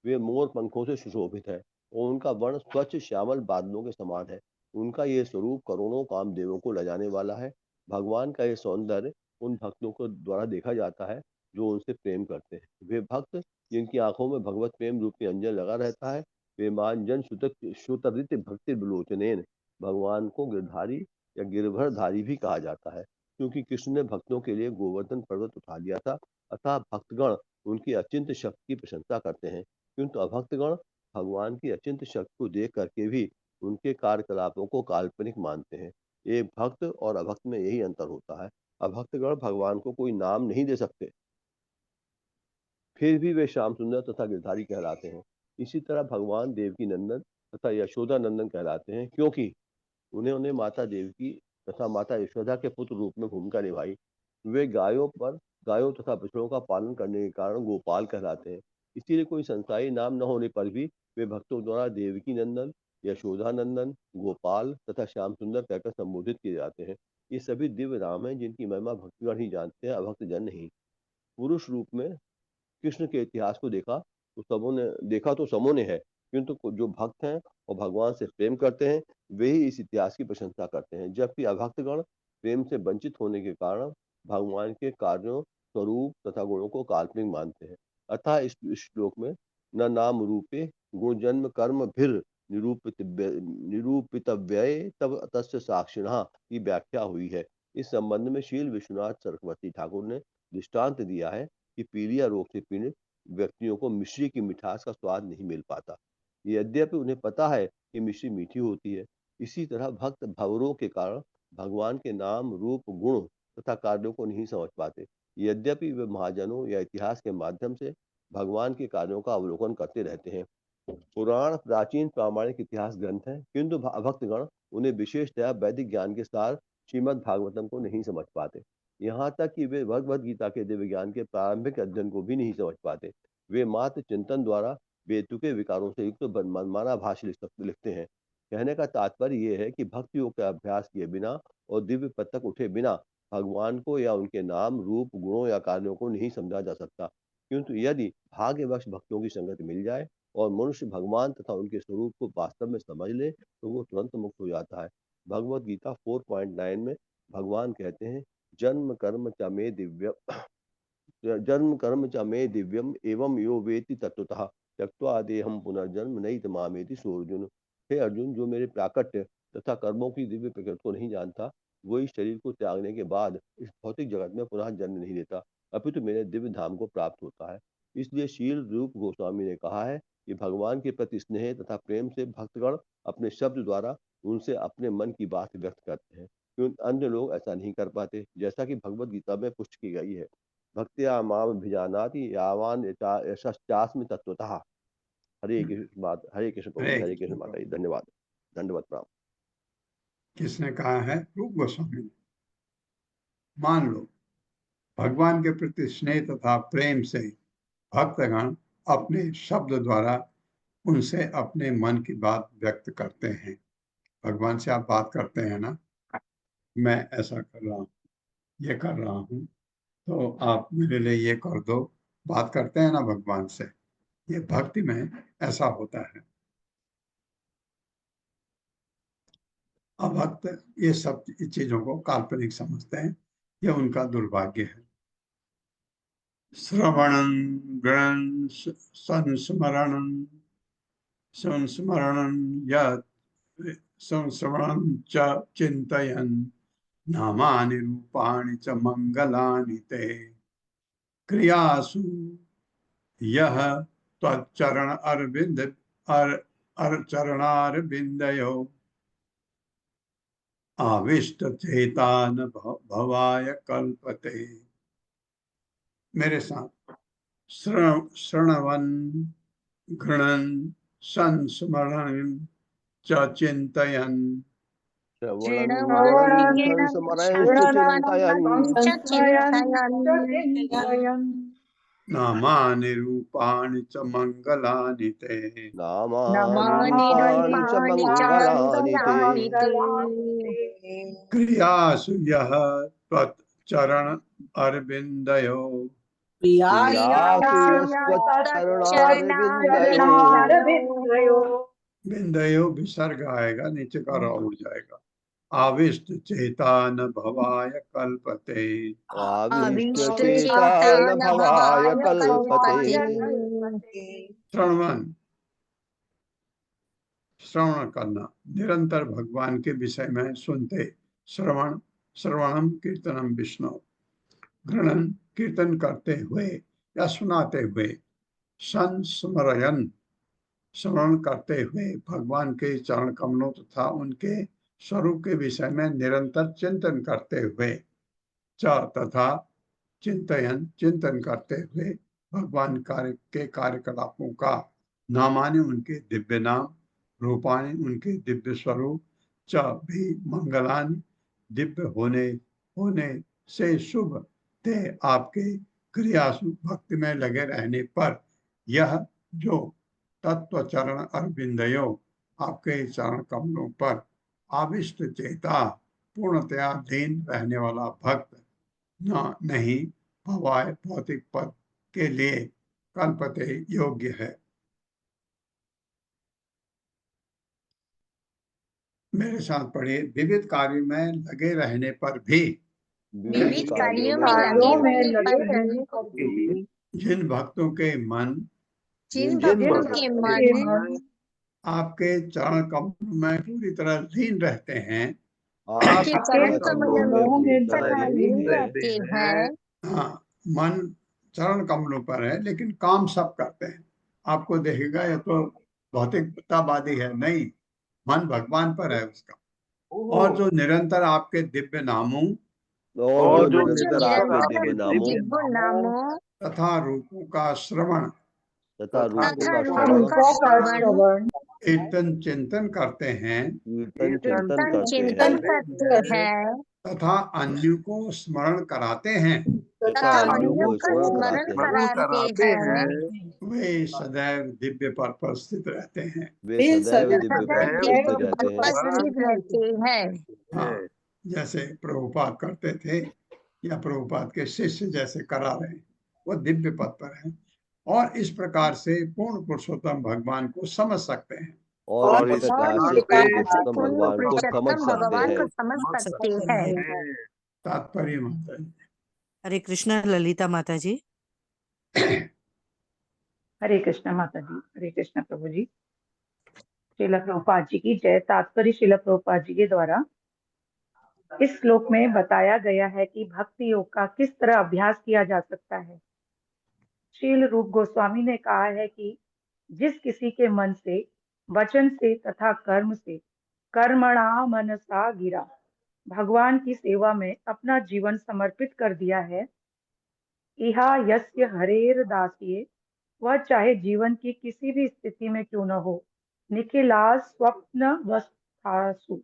वे मोर पंखों से सुशोभित है और उनका वर्ण स्वच्छ श्यामल बादलों के समान है। उनका ये स्वरूप करोड़ों कामदेवों को लजाने वाला है। भगवान का ये सौंदर्य उन भक्तों को द्वारा देखा जाता है जो उनसे प्रेम करते हैं। वे भक्त जिनकी आंखों में भगवत प्रेम रूपी अंजन लगा रहता है, वे मानजन श्रुतरित भक्ति विलोचनेन। भगवान को गिरधारी या गिरभरधारी भी कहा जाता है, क्योंकि कृष्ण ने भक्तों के लिए गोवर्धन पर्वत उठा लिया था। अतः भक्तगण उनकी अचिंत शक्ति की प्रशंसा करते हैं, किंतु अभक्तगण भगवान की अचिंत शक्ति को देख करके भी उनके कार्यकलापों को काल्पनिक मानते हैं। एक भक्त और अभक्त में यही अंतर होता है। अभक्तगण भगवान को कोई नाम नहीं दे सकते, फिर भी वे श्याम सुंदर तथा गिरधारी कहलाते हैं। इसी तरह भगवान देवकी नंदन तथा यशोदा नंदन कहलाते हैं, क्योंकि उन्होंने माता देवकी तथा माता यशोदा के पुत्र रूप में भूमिका निभाई। वे गायों तथा बछड़ों का पालन करने के कारण गोपाल कहलाते हैं। इसीलिए कोई संसारी नाम न होने पर भी वे भक्तों द्वारा देवकी नंदन, यशोदा नंदन, गोपाल तथा श्याम सुंदर कहकर संबोधित किए जाते हैं। ये सभी दिव्य नाम हैं जिनकी महिमा भक्तगण ही जानते हैं, अभक्त जन नहीं। पुरुष रूप में कृष्ण के इतिहास को देखा तो सबों ने है, किंतु जो भक्त हैं और भगवान से प्रेम करते हैं, वे ही इस इतिहास की प्रशंसा करते हैं। जबकि अभक्तगण प्रेम से वंचित होने के कारण भगवान के कार्यों, स्वरूप तथा गुणों को काल्पनिक मानते हैं। अतः इस श्लोक में न नाम रूपे गुण जन्म कर्म भीर निरूपितव्यय तब तस्य साक्षिणः की व्याख्या हुई है। इस संबंध में शील विश्वनाथ सरस्वती ठाकुर ने दृष्टांत दिया है कि पीलिया रोग से पीड़ित व्यक्तियों को मिश्री की मिठास का स्वाद नहीं मिल पाता, यद्यपि उन्हें पता है कि मिश्री मीठी होती है। इसी तरह भक्त भवरों के कारण भगवान के नाम, रूप, गुण तथा कार्यों को नहीं समझ पाते, यद्यपि वे महाजनों या इतिहास के माध्यम से भगवान के कार्यों का अवलोकन करते रहते हैं। पुराण प्राचीन प्रामाणिक इतिहास ग्रंथ है, किंतु भक्तगण उन्हें विशेषतया वैदिक ज्ञान के सार श्रीमद् भागवतम को नहीं समझ पाते। यहाँ तक कि वे भगवद गीता के दिव्य ज्ञान के प्रारंभिक अध्ययन को भी नहीं समझ पाते। वे मात्र चिंतन द्वारा बेतुके विकारों से युक्त मनमाना भाष्य लिखते हैं। कहने का तात्पर्य ये है कि भक्ति योग का अभ्यास किए बिना और दिव्य पद तक उठे बिना भगवान को या उनके नाम, रूप, गुणों या कार्यों को नहीं समझा जा सकता। किंतु यदि भाग्यवश भक्तों की संगति मिल जाए और मनुष्य भगवान तथा उनके स्वरूप को वास्तव में समझ ले तो वो तुरंत मुक्त हो जाता है। भगवद गीता 4.9 में भगवान कहते हैं, जन्म कर्म च मे दिव्यम एवं यो वेति तत्वतः त्यक्त्वा देहम पुनर्जन्म नहीं मामेति सो अर्जुन। हे अर्जुन, जो मेरे प्राकट्य तथा कर्मों की दिव्य प्रकृति को नहीं जानता, वो इस शरीर को त्यागने के बाद इस भौतिक जगत में पुनः जन्म नहीं लेता, अपितु मेरे दिव्य धाम को प्राप्त होता है। इसलिए शील रूप गोस्वामी ने कहा है कि भगवान के प्रति स्नेह तथा प्रेम से भक्तगण अपने शब्द द्वारा उनसे अपने मन की बात व्यक्त करते हैं, क्योंकि अन्य लोग ऐसा नहीं कर पाते, जैसा कि भगवद गीता में पुष्टि की गई है। भक्त्या माम भिजानाति यावान यशश्चास्मि तत्वतः। हरे कृष्ण प्रभु, हरे कृष्ण माता जी। धन्यवाद, दंडवत प्रणाम। किसने कहा है? रूप गोस्वामी ने। मान लो भगवान के प्रति स्नेह तथा प्रेम से भक्तगण अपने शब्द द्वारा उनसे अपने मन की बात व्यक्त करते हैं। भगवान से आप बात करते हैं ना, मैं ऐसा कर रहा हूँ, ये कर रहा हूँ, तो आप मेरे लिए ये कर दो, बात करते हैं ना भगवान से। ये भक्ति में ऐसा होता है। अभक्त ये सब चीजों को काल्पनिक समझते हैं, ये उनका दुर्भाग्य है। श्रवणं गृहं संस्मरणं यत् संस्मरणं च चिन्तयन् नामानि रूपाणि च मंगलानि ते क्रियासु यः त्वच्चरण चरणारविन्दयो आविष्ट चेतान भवाय कल्पते। मेरे साथ श्रवण घृणन संस्मरण च चिंतयन नामानि रूपाणि च मंगलानि ते क्रियासु यः त्वच्चरण अरविन्दयो बिंदयो विसर्ग आएगा, नीचे का र उड़ जाएगा। आविष्ट चेतान भवाय कल्पते। श्रवण करना, निरंतर भगवान के विषय में सुनते। श्रवणम कीर्तनम विष्णु। घृणन कीर्तन करते हुए या सुनाते हुए। संस्मरयन स्मरण करते हुए भगवान के चरण कमलों तथा उनके स्वरूप के विषय में निरंतर चिंतन करते हुए। च तथा चिंतन करते हुए भगवान के कार्यकलापों का। नामानि उनके दिव्य नाम, रूपानि उनके दिव्य स्वरूप, च भी मंगलानि दिव्य होने से शुभ ते आपके क्रियासु भक्ति में लगे रहने पर। यह जो तत्व चरण अरविंदयो आपके चरण कमलों पर आविष्ट चेता पूर्णतया लीन रहने वाला भक्त नहीं भवाय भौतिक पद के लिए कल्पते योग्य है। मेरे साथ पढ़िए। विविध कार्यों में लगे रहने पर भी जिन भक्तों के मन आपके चरण कमलों में पूरी तरह लीन रहते हैं, हाँ, मन चरण कमलों पर है लेकिन काम सब करते हैं। आपको देखेगा ये तो भौतिकतावादी है, नहीं, मन भगवान पर है उसका। और जो निरंतर आपके दिव्य नामों तथा रूपों का श्रवण कीर्तन चिंतन करते हैं, तथा अन्य को स्मरण कराते हैं, तथा अन्यों को स्मरण कराते हैं वे सदैव दिव्य पद पर स्थित रहते हैं। वे सदैव दिव्य पद पर स्थित रहते हैं। उपस्थित रहते हैं। हाँ, जैसे प्रभुपाद करते थे या प्रभुपाद के शिष्य जैसे करा रहे हैं, वो दिव्य पद पर है और इस प्रकार से पूर्ण पुरुषोत्तम भगवान को समझ सकते हैं। और इस प्रकार से पूर्ण पुरुषोत्तम पूर्ण भगवान को समझ पुरुषोत्तम सकते भगवान को हैं। समझ सकते हैं। तात्पर्य माता जी। हरे कृष्णा ललिता माता जी। हरे कृष्णा माता जी। हरे कृष्णा प्रभु जी। श्रील प्रभुपाद जी की जय। तात्पर्य श्रील प्रभुपाद जी के द्वारा इस श्लोक में बताया गया है कि भक्ति योग का किस तरह अभ्यास किया जा सकता है। श्रील रूप गोस्वामी ने कहा है कि जिस किसी के मन से, वचन से तथा कर्म से कर्मणा मनसा गिरा भगवान की सेवा में अपना जीवन समर्पित कर दिया है, इहा यस्य हरेर दास्ये, वह चाहे जीवन की किसी भी स्थिति में क्यों न हो, निखिला स्वप्न वस्थासु,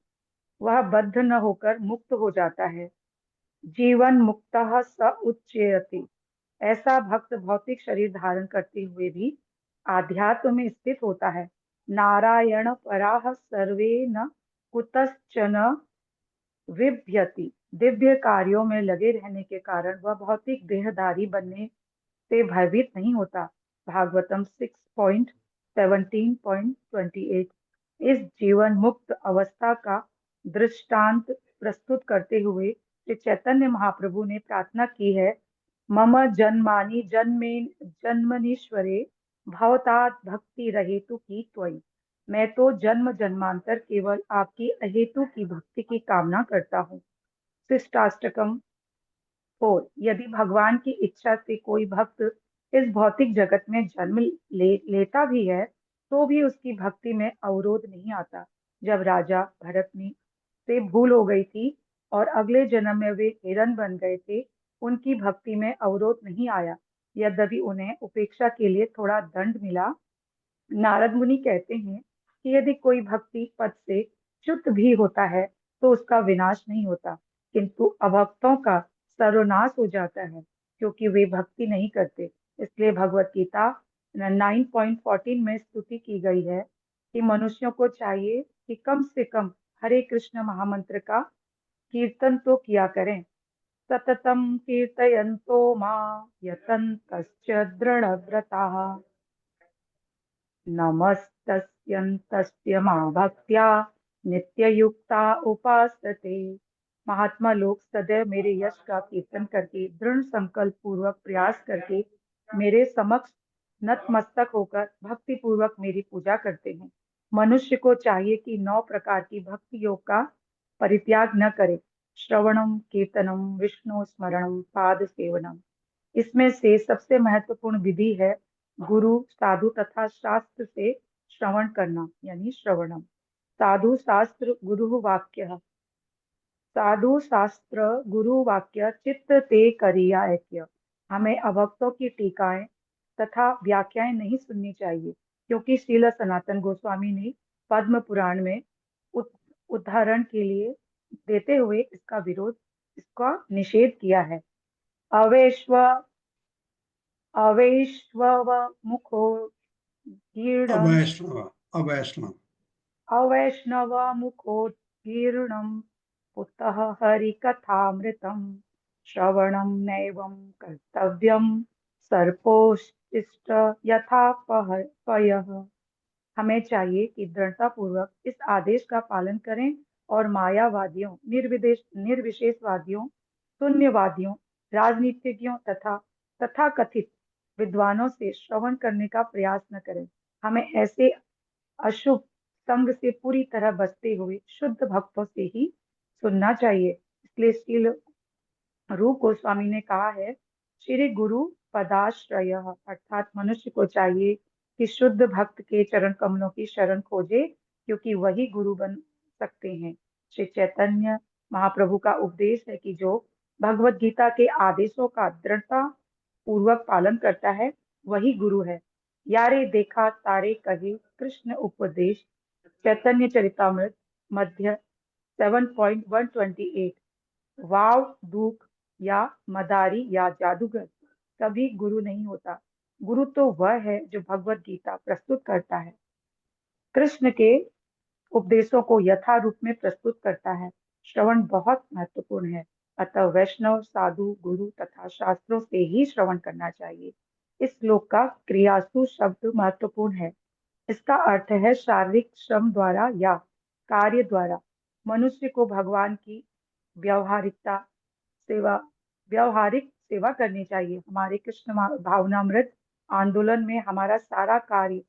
वह बद्ध न होकर मुक्त हो जाता है। जीवन मुक्तः स उच्यते, ऐसा भक्त भौतिक शरीर धारण करते हुए भी आध्यात्म में स्थित होता है। नारायण पराः सर्वे न कुतश्चन विभ्यति, दिव्य कार्यों में लगे रहने के कारण वह भौतिक देहधारी बनने से भयभीत नहीं होता। भागवतम 6.17.28। इस जीवन मुक्त अवस्था का दृष्टांत प्रस्तुत करते हुए श्री चैतन्य महाप्रभु ने प्रार्थना की है, मम जन्मानि जन्मनीश्वरे भवतात् भक्ति रहेतु की त्वयि। मैं तो जन्म जन्मांतर केवल आपकी अहेतु की भक्ति की कामना करता हूँ। शिष्टाष्टकम 4। यदि भगवान की इच्छा से कोई भक्त इस भौतिक जगत में जन्म लेता भी है तो भी उसकी भक्ति में अवरोध नहीं आता। जब राजा भरत से भूल हो गई थी और अगले जन्म में वे हिरण बन गए थे, उनकी भक्ति में अवरोध नहीं आया, यद्यपि उन्हें उपेक्षा के लिए थोड़ा दंड मिला। नारद मुनि कहते हैं कि यदि कोई भक्ति पद से च्युत भी होता है तो उसका विनाश नहीं होता, किंतु अभक्तों का सर्वनाश हो जाता है क्योंकि वे भक्ति नहीं करते। इसलिए भगवत गीता 9.14 में स्तुति की गई है कि मनुष्यों को चाहिए कि कम से कम हरे कृष्ण महामंत्र का कीर्तन तो किया करें। सततम कीर्तयन्तो मां यतन्तश्च दृढव्रताः नमस्तस्यन्तस्य मां भक्त्या नित्ययुक्ता उपासते। महात्मा लोग सदैव मेरे यश का कीर्तन करके दृढ़ संकल्प पूर्वक प्रयास करके मेरे समक्ष नतमस्तक होकर भक्ति पूर्वक मेरी पूजा करते हैं। मनुष्य को चाहिए कि 9 प्रकार की भक्ति योग का परित्याग न करे। श्रवणम, कीर्तनम, विष्णु स्मरणम, पाद सेवनम। इसमें से सबसे महत्वपूर्ण विधि है गुरु, साधु तथा शास्त्र से श्रवण करना, यानी श्रवणम। साधु शास्त्र गुरु वाक्य, साधु शास्त्र गुरु वाक्य चित्त ते करिया ऐक्य। हमें अभक्तों की टीकाएं तथा व्याख्याएं नहीं सुननी चाहिए, क्योंकि श्रील सनातन गोस्वामी ने पद्म पुराण में उदाहरण के लिए देते हुए इसका निषेध किया है। अवैष्णव मुखो अवैष्णव मुखोद्गीर्णं पुतः हरिकथामृतं श्रवणं नैवं कर्तव्यं सर्पोष्टिष्ट यथा पयः। हमें चाहिए कि दृढ़ता पूर्वक इस आदेश का पालन करें और मायावादियों, निर्विशेषवादियों, शून्यवादियों, राजनीतिज्ञों तथा तथाकथित विद्वानों से श्रवण करने का प्रयास न करें। हमें ऐसे अशुभ संग से पूरी तरह बचते हुए शुद्ध भक्तों से ही सुनना चाहिए। इसलिए श्रील रूप गोस्वामी ने कहा है, श्री गुरु पदाश्रय, अर्थात मनुष्य को चाहिए कि शुद्ध भक्त के चरण कमलों की शरण खोजे, क्योंकि वही गुरु बन सकते हैं। श्री चैतन्य महाप्रभु का उपदेश है कि जो भगवत गीता के आदेशों का दृढ़ता पूर्वक पालन करता है वही गुरु है। यारे देखा तारे कहे कृष्ण उपदेश, चैतन्य चरितामृत मध्य 7.128। वाव दूक या मदारी या जादूगर कभी गुरु नहीं होता। गुरु तो वह है जो भगवत गीता प्रस्तुत करता है, कृष्ण के उपदेशों को यथारूप में प्रस्तुत करता है। श्रवण बहुत महत्वपूर्ण है, अतः वैष्णव, साधु, गुरु तथा शास्त्रों से ही श्रवण करना चाहिए। इस श्लोक का क्रियासु शब्द महत्वपूर्ण है। इसका अर्थ है शारीरिक श्रम द्वारा या कार्य द्वारा मनुष्य को भगवान की व्यवहारिकता सेवा व्यवहारिक सेवा करनी चाहिए। हमारे कृष्ण भावनामृत आंदोलन में हमारा सारा कार्य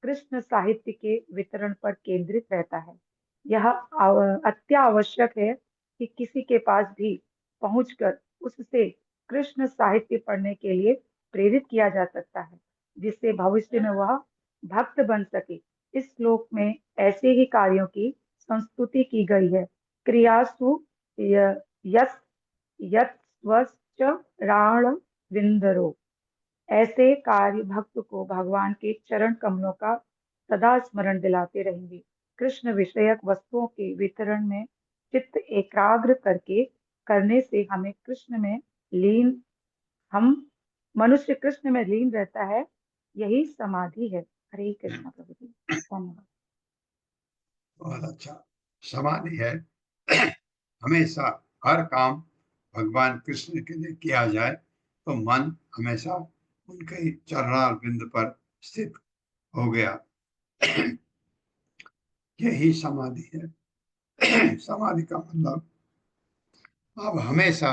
कृष्ण साहित्य के वितरण पर केंद्रित रहता है। यह अत्यावश्यक है कि किसी के पास भी पहुंचकर उससे कृष्ण साहित्य पढ़ने के लिए प्रेरित किया जा सकता है, जिससे भविष्य में वह भक्त बन सके। इस श्लोक में ऐसे ही कार्यों की संस्तुति की गई है। क्रियासु यस यत्स्वश्च राण विंदरो, ऐसे कार्य भक्त को भगवान के चरण कमलों का सदा स्मरण दिलाते रहेंगे। कृष्ण विषयक वस्तुओं के वितरण में चित्त एकाग्र करके करने से हमें कृष्ण में लीन हम मनुष्य कृष्ण में लीन रहता है, यही समाधि है। हरे कृष्ण प्रभु जी, धन्यवाद। बहुत अच्छा। समाधि है हमेशा हर काम भगवान कृष्ण के लिए किया जाए तो मन हमेशा उनके चरणारविंद पर स्थित हो गया, यही समाधि है। समाधि का मतलब आप हमेशा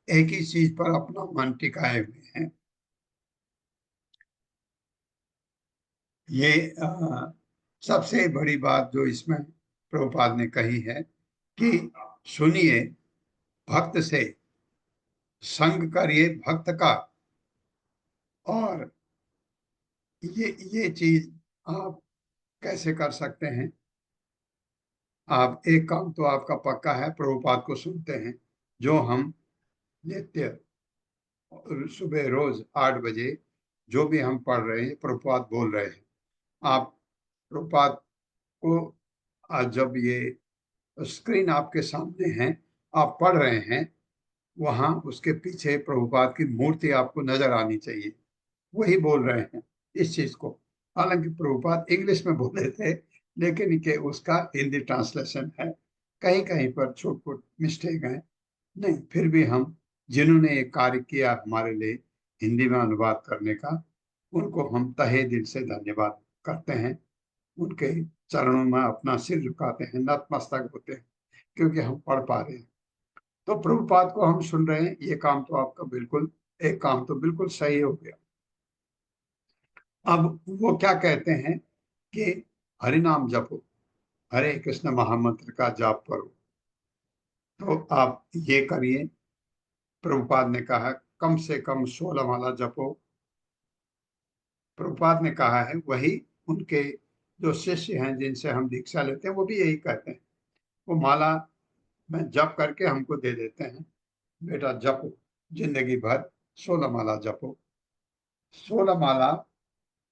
एक ही चीज पर अपना मन टिकाए हुए हैं। ये सबसे बड़ी बात जो इसमें प्रभुपाद ने कही है कि सुनिए, भक्त से संग करिए भक्त का, और ये चीज आप कैसे कर सकते हैं? आप एक काम तो आपका पक्का है, प्रभुपाद को सुनते हैं, जो हम नित्य सुबह रोज 8 बजे जो भी हम पढ़ रहे हैं प्रभुपाद बोल रहे हैं। आप प्रभुपाद को आज जब ये स्क्रीन आपके सामने है, आप पढ़ रहे हैं, वहां उसके पीछे प्रभुपाद की मूर्ति आपको नजर आनी चाहिए, वही बोल रहे हैं इस चीज को। हालांकि प्रभुपाद इंग्लिश में बोले थे, लेकिन के उसका हिंदी ट्रांसलेशन है, कहीं कहीं पर छोट छोट मिस्टेक है। नहीं, फिर भी हम जिन्होंने ये कार्य किया हमारे लिए हिंदी में अनुवाद करने का, उनको हम तहे दिल से धन्यवाद करते हैं। उनके चरणों में अपना सिर झुकाते हैं, नतमस्तक होते हैं, क्योंकि हम पढ़ पा रहे हैं। तो प्रभुपाद को हम सुन रहे हैं, ये काम तो आपका बिल्कुल, एक काम तो बिल्कुल सही हो गया। अब वो क्या कहते हैं कि हरि नाम जपो, हरे कृष्ण महामंत्र का जाप करो। तो आप ये करिए, प्रभुपाद ने कहा कम से कम 16 माला जपो। प्रभुपाद ने कहा है, वही उनके जो शिष्य हैं जिनसे हम दीक्षा लेते हैं वो भी यही कहते हैं। वो माला में जप करके हमको दे देते हैं, बेटा जपो, जिंदगी भर 16 माला जपो। 16 माला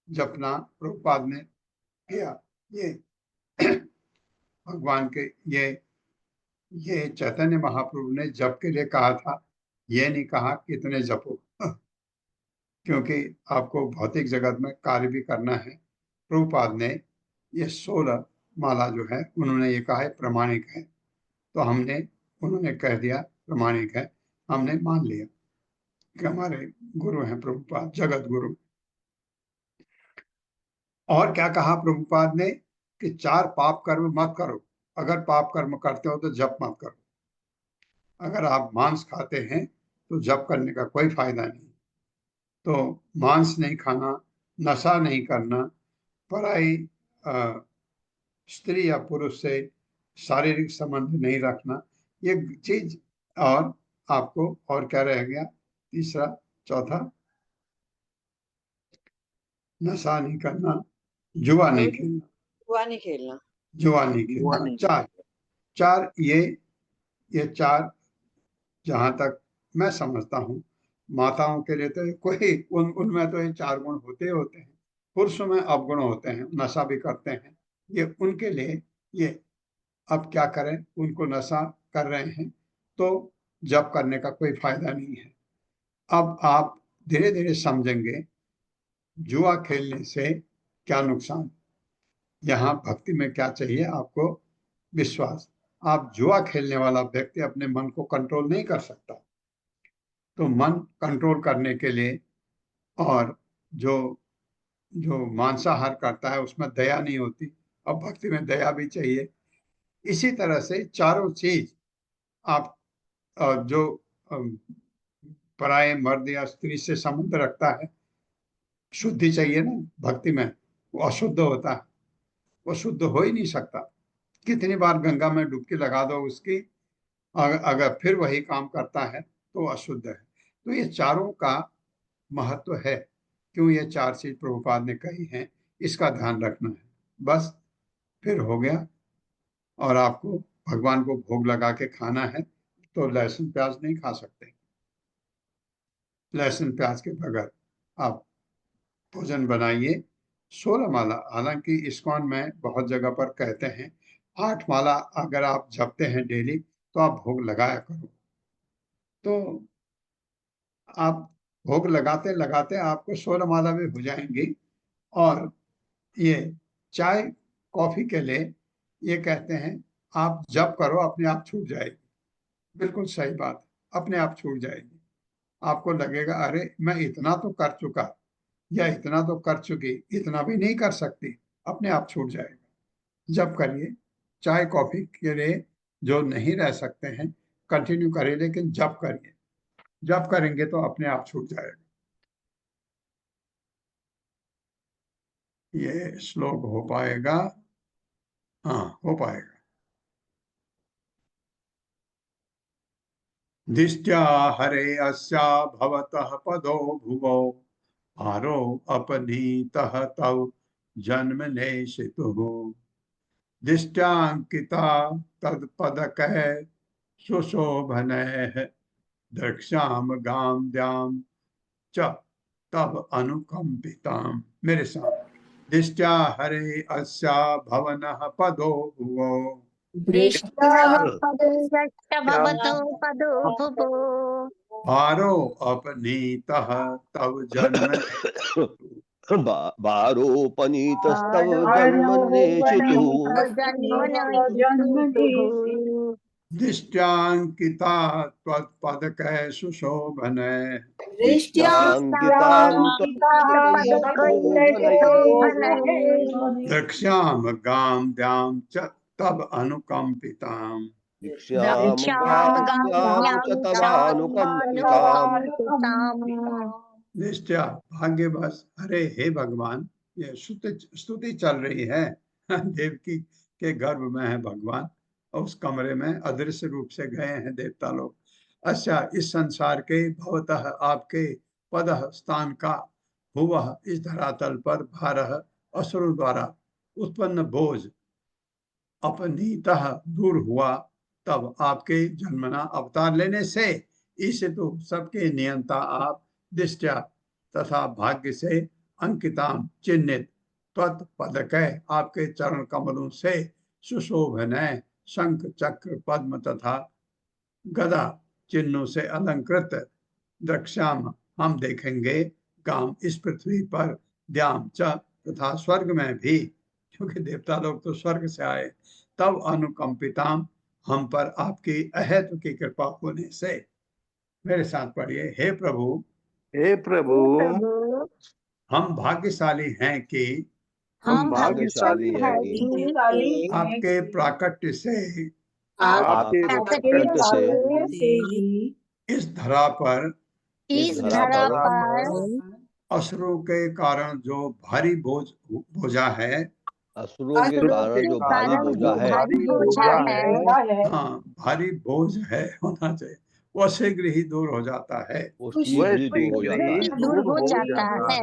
जपना प्रभुपाद ने किया। ये भगवान के ये चैतन्य महाप्रभु ने जप के लिए कहा था, ये नहीं कहा कितने जपो, क्योंकि आपको भौतिक जगत में कार्य भी करना है। प्रभुपाद ने ये 16 माला जो है, उन्होंने ये कहा है प्रमाणिक है, तो उन्होंने कह दिया प्रमाणिक है, हमने मान लिया कि हमारे गुरु हैं प्रभुपाद, जगत गुरु। और क्या कहा प्रभुपाद ने कि 4 पाप कर्म मत करो। अगर पाप कर्म करते हो तो जप मत करो। अगर आप मांस खाते हैं तो जप करने का कोई फायदा नहीं। तो मांस नहीं खाना, नशा नहीं करना, पराई स्त्री या पुरुष से शारीरिक संबंध नहीं रखना, ये चीज। और आपको और क्या रह गया? तीसरा, चौथा, नशा नहीं करना, जुआ नहीं खेलना, जुआ नहीं खेलना, जुआ नहीं खेलना। चार ये 4, जहां तक मैं समझता हूँ, माताओं के लिए तो कोई उनमें तो ये 4 गुण होते हैं। पुरुषों में अवगुण होते हैं, नशा भी करते हैं, ये उनके लिए ये। अब क्या करें, उनको नशा कर रहे हैं तो जप करने का कोई फायदा नहीं है। अब आप धीरे धीरे समझेंगे जुआ खेलने से क्या नुकसान, यहाँ भक्ति में क्या चाहिए आपको, विश्वास। आप जुआ खेलने वाला व्यक्ति अपने मन को कंट्रोल नहीं कर सकता, तो मन कंट्रोल करने के लिए, और जो जो मांसाहार करता है उसमें दया नहीं होती, अब भक्ति में दया भी चाहिए। इसी तरह से चारों चीज आप जो पराये मर्द या स्त्री से संबंध रखता है, शुद्धि चाहिए ना भक्ति में, वो अशुद्ध होता है, वो शुद्ध हो ही नहीं सकता। कितनी बार गंगा में डुबकी लगा दो उसकी, अगर फिर वही काम करता है तो अशुद्ध है। तो ये चारों का महत्व है, क्यों ये चार चीज प्रभुपाद ने कही हैं, इसका ध्यान रखना है, बस फिर हो गया। और आपको भगवान को भोग लगा के खाना है तो लहसुन प्याज नहीं खा सकते, लहसुन प्याज के बगैर आप भोजन बनाइए। 16 माला, हालांकि इस्कॉन में बहुत जगह पर कहते हैं 8 माला अगर आप जपते हैं डेली तो आप भोग लगाया करो। तो आप भोग लगाते लगाते आपको 16 माला भी हो जाएंगी। और ये चाय कॉफी के लिए ये कहते हैं आप जप करो, अपने आप छूट जाएगी। बिल्कुल सही बात, अपने आप छूट जाएगी। आपको लगेगा अरे मैं इतना तो कर चुका या इतना तो कर चुकी, इतना भी नहीं कर सकती, अपने आप छूट जाएगा। जप करिए। चाय कॉफी के लिए जो नहीं रह सकते हैं कंटिन्यू करिए, लेकिन जप करिए, जप करेंगे तो अपने आप छूट जाएगा। ये श्लोक हो पाएगा? हाँ, हो पाएगा। दिष्ट्या हरे अस्या भवतः पदो भुवो भारो अपनीतः तौ जन्म नेशितुः दिष्ट्यांकिता तत्पदकः सुशोभनैः द्रक्ष्याम गाम द्याम च तब अनुकंपिताम। मेरे साथ, दिष्ट्या हरे अस्या भवनः पदो भुवो दृष्ट्या भवतो पदो भुवो भारो अपनीतः तव जन्म भारोपनीतस्तव जन्मनेशितुः दिष्ट्यांकिता त्वत्पदकः सुशोभनैः द्रक्ष्याम गाम द्याम च तब अनुकंपिताम। निश्चय भाग्यवश, अरे हे भगवान, ये स्तुति चल रही है देवकी के गर्भ में है भगवान, और उस कमरे में अदृश्य रूप से गए हैं देवता लोग। अच्छा, इस संसार के भवतः आपके पद स्थान का, भुवः इस धरातल पर, भारः असुरों द्वारा उत्पन्न बोझ, अपनीतः दूर हुआ, तब आपके जन्मना अवतार लेने से, इसे तो सबके नियंता आप, दिष्ट्या तथा भाग्य से, अंकिताम चिन्हित, त्वत्पदकः आपके चरण कमलों से, सुशोभनैः शंख चक्र पद्म तथा गदा चिन्हों से अलंकृत, द्रक्ष्याम हम देखेंगे, गाम इस पृथ्वी पर, द्याम च तथा स्वर्ग में भी, क्योंकि देवता लोग तो स्वर्ग से आए, तब अनुकंपिताम हम पर आपकी अहेतु की कृपा होने से। मेरे साथ पढ़िए, हे प्रभु, हे प्रभु, हम भाग्यशाली हैं कि हम भाग्यशाली हैं कि आपके प्राकट्य से आपके प्राकट्य से इस धरा पर असुरों के कारण जो भारी बोझा है, असुरों के कारण जो भारी बोझा है, हाँ भारी बोझ है होना चाहिए, वो शीघ्र ही दूर हो जाता है, दूर हो जाता है।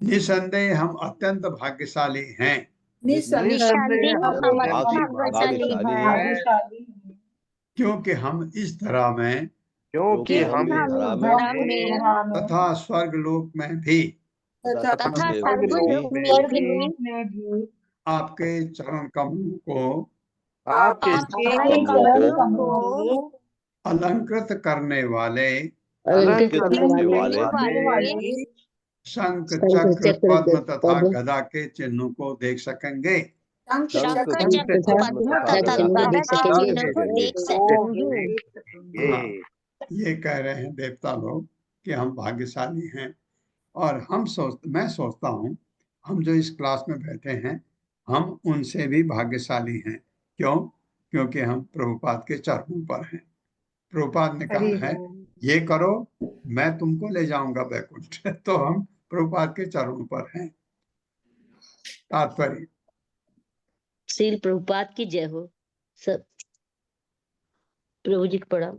निसंदेह हम अत्यंत भाग्यशाली हैं, निसंदेह हम भाग्यशाली हैं, क्योंकि हम इस धरा में, क्योंकि हम तथा स्वर्गलोक में भी आपके चरण कमलों को अलंकृत करने वाले अलंकृत करने करने वाले वाले शंख शंख चक्र चक्र पद्म तथा पद्म गदा के चिन्हों को देख सकेंगे। शंख शंख चक्र चक्र पद्म पद्म तथा तथा गदा गदा के के चिन्ह चिन्ह को देख सकेंगे। सकेंगे। हाँ, ये कह रहे हैं देवता लोग कि हम भाग्यशाली हैं। और मैं सोचता हूँ हम जो इस क्लास में बैठे हैं हम उनसे भी भाग्यशाली हैं। क्यों? क्योंकि हम प्रभुपाद के चरणों पर हैं। प्रभुपाद ने हरि कहा है ओम। ये करो मैं तुमको ले जाऊंगा वैकुंठ। तो हम प्रभुपाद के चरणों पर हैं। तात्पर्य श्री प्रभुपाद की जय हो। सब प्रभु जी को प्रणाम।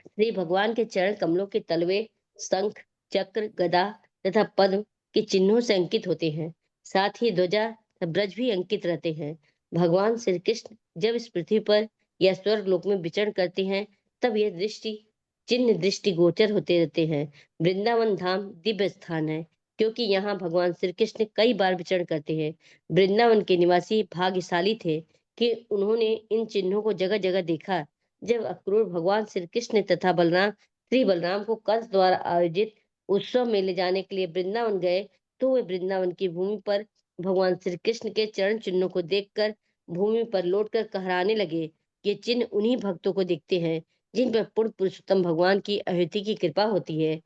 श्री भगवान के चरण कमलों के तलवे शंख चक्र गदा तथा पद्म के चिन्हों से अंकित होते हैं। साथ ही ध्वजा ब्रज भी अंकित रहते हैं। भगवान श्री कृष्ण जब इस पृथ्वी पर या स्वर्ग लोक में विचरण करते हैं तब यह चिन्ह दृष्टि गोचर होते रहते हैं। वृंदावन धाम दिव्य स्थान है क्योंकि यहाँ भगवान श्री कृष्ण कई बार विचरण करते हैं। वृंदावन के निवासी भाग्यशाली थे कि उन्होंने इन चिन्हों को जगह जगह देखा। जब अक्रूर भगवान श्री कृष्ण तथा श्री बलराम को कंस द्वारा आयोजित उत्सव में ले जाने के लिए वृंदावन गए तो वे वृंदावन की भूमि पर भगवान श्री कृष्ण के चरण चिन्हों को देखकर भूमि पर लौटकर कहराने लगे। ये चिन्ह उन्हीं भक्तों को दिखते हैं जिन पर पूर्ण पुरुषोत्तम भगवान की अहृति की कृपा होती है।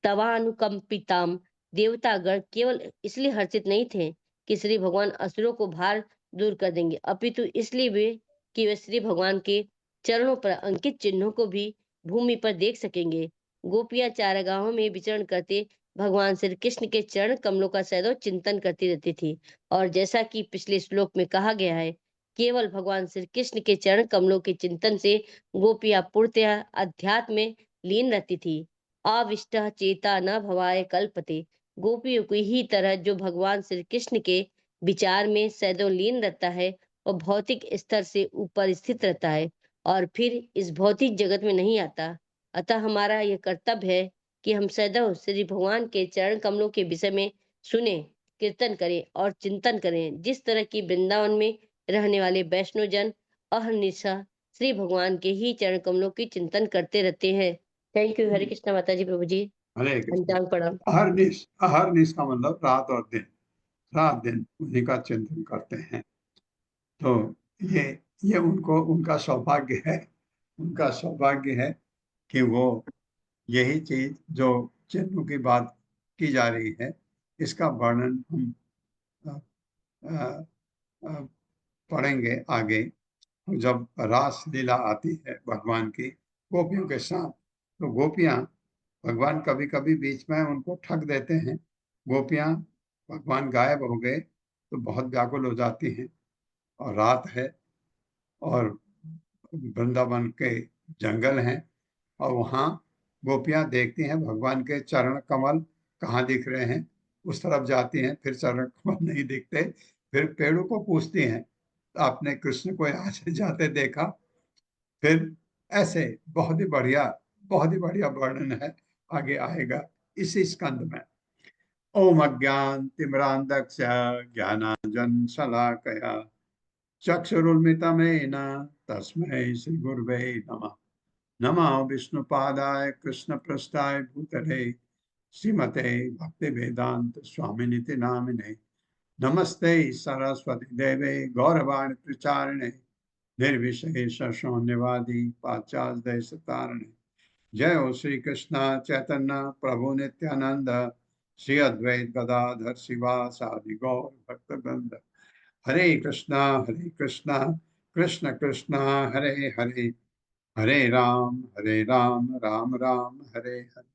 तवानुकंपिताम देवतागण केवल इसलिए हर्षित नहीं थे कि श्री भगवान असुरों को भार दूर कर देंगे, अपितु इसलिए कि वे श्री भगवान के चरणों पर अंकित चिन्हों को भी भूमि पर देख सकेंगे। गोपियां चारागाहों में विचरण करते भगवान श्री कृष्ण के चरण कमलों का सदैव चिंतन करती रहती थी। और जैसा कि पिछले श्लोक में कहा गया है, केवल भगवान श्री कृष्ण के चरण कमलों के चिंतन से गोपियां पूर्णतया अध्यात्म में लीन रहती थी। अविष्ट चेता न भवाय कल्पते। गोपियों की ही तरह जो भगवान श्री कृष्ण के विचार में सदैव लीन रहता है और भौतिक स्तर से ऊपर स्थित रहता है और फिर इस भौतिक जगत में नहीं आता। अतः हमारा यह कर्तव्य है कि हम सदैव श्री भगवान के चरण कमलों के विषय में सुने, कीर्तन करें और चिंतन करें। जिस तरह की वृंदावन में रहने वाले वैष्णव जन अहर्निशा श्री भगवान के ही चरण कमलों की चिंतन करते रहते हैं। Thank you. हरे कृष्णा माता जी। प्रभु जी हरे कृष्ण। पंचांग प्रणाम। अहर्निश का मतलब रात और दिन, रात दिन उन्हीं का चिंतन करते हैं। तो ये उनका सौभाग्य है। उनका सौभाग्य है कि वो यही चीज जो चिन्हों की बात की जा रही है इसका वर्णन हम पढ़ेंगे आगे। जब रास लीला आती है भगवान की गोपियों के साथ, तो गोपियां भगवान कभी कभी बीच में उनको ठग देते हैं। गोपियां भगवान गायब हो गए तो बहुत व्याकुल हो जाती हैं। और रात है और वृंदावन के जंगल हैं और वहाँ गोपियां देखती हैं भगवान के चरण कमल कहाँ दिख रहे हैं। उस तरफ जाती हैं, फिर चरण कमल नहीं दिखते, फिर पेड़ों को पूछती हैं आपने कृष्ण को यहाँ से जाते देखा। फिर ऐसे बहुत ही बढ़िया वर्णन है, आगे आएगा इसी स्कंद में। ओम अज्ञान तिमिरांधस्य ज्ञानांजन शलाकया चक्षुरुन्मिलितं तस्मै श्री गुरुवे नमः। नमः विष्णुपादाय कृष्णपृष्ठाय भूतले श्रीमते भक्तिवेदांत स्वामिनिति नामिने। नमस्ते सरस्वती देवे गौरवाणी प्रचारिणे निर्विशेष शून्यवादी पाश्चात्य देशतारिणे। जय हो श्री कृष्ण चैतन्य प्रभु नित्यानंद श्री अद्वैत गदाधर शिवासादि गौर भक्तवृंद। हरे कृष्णा कृष्ण कृष्ण हरे हरे, हरे राम राम राम हरे हरे।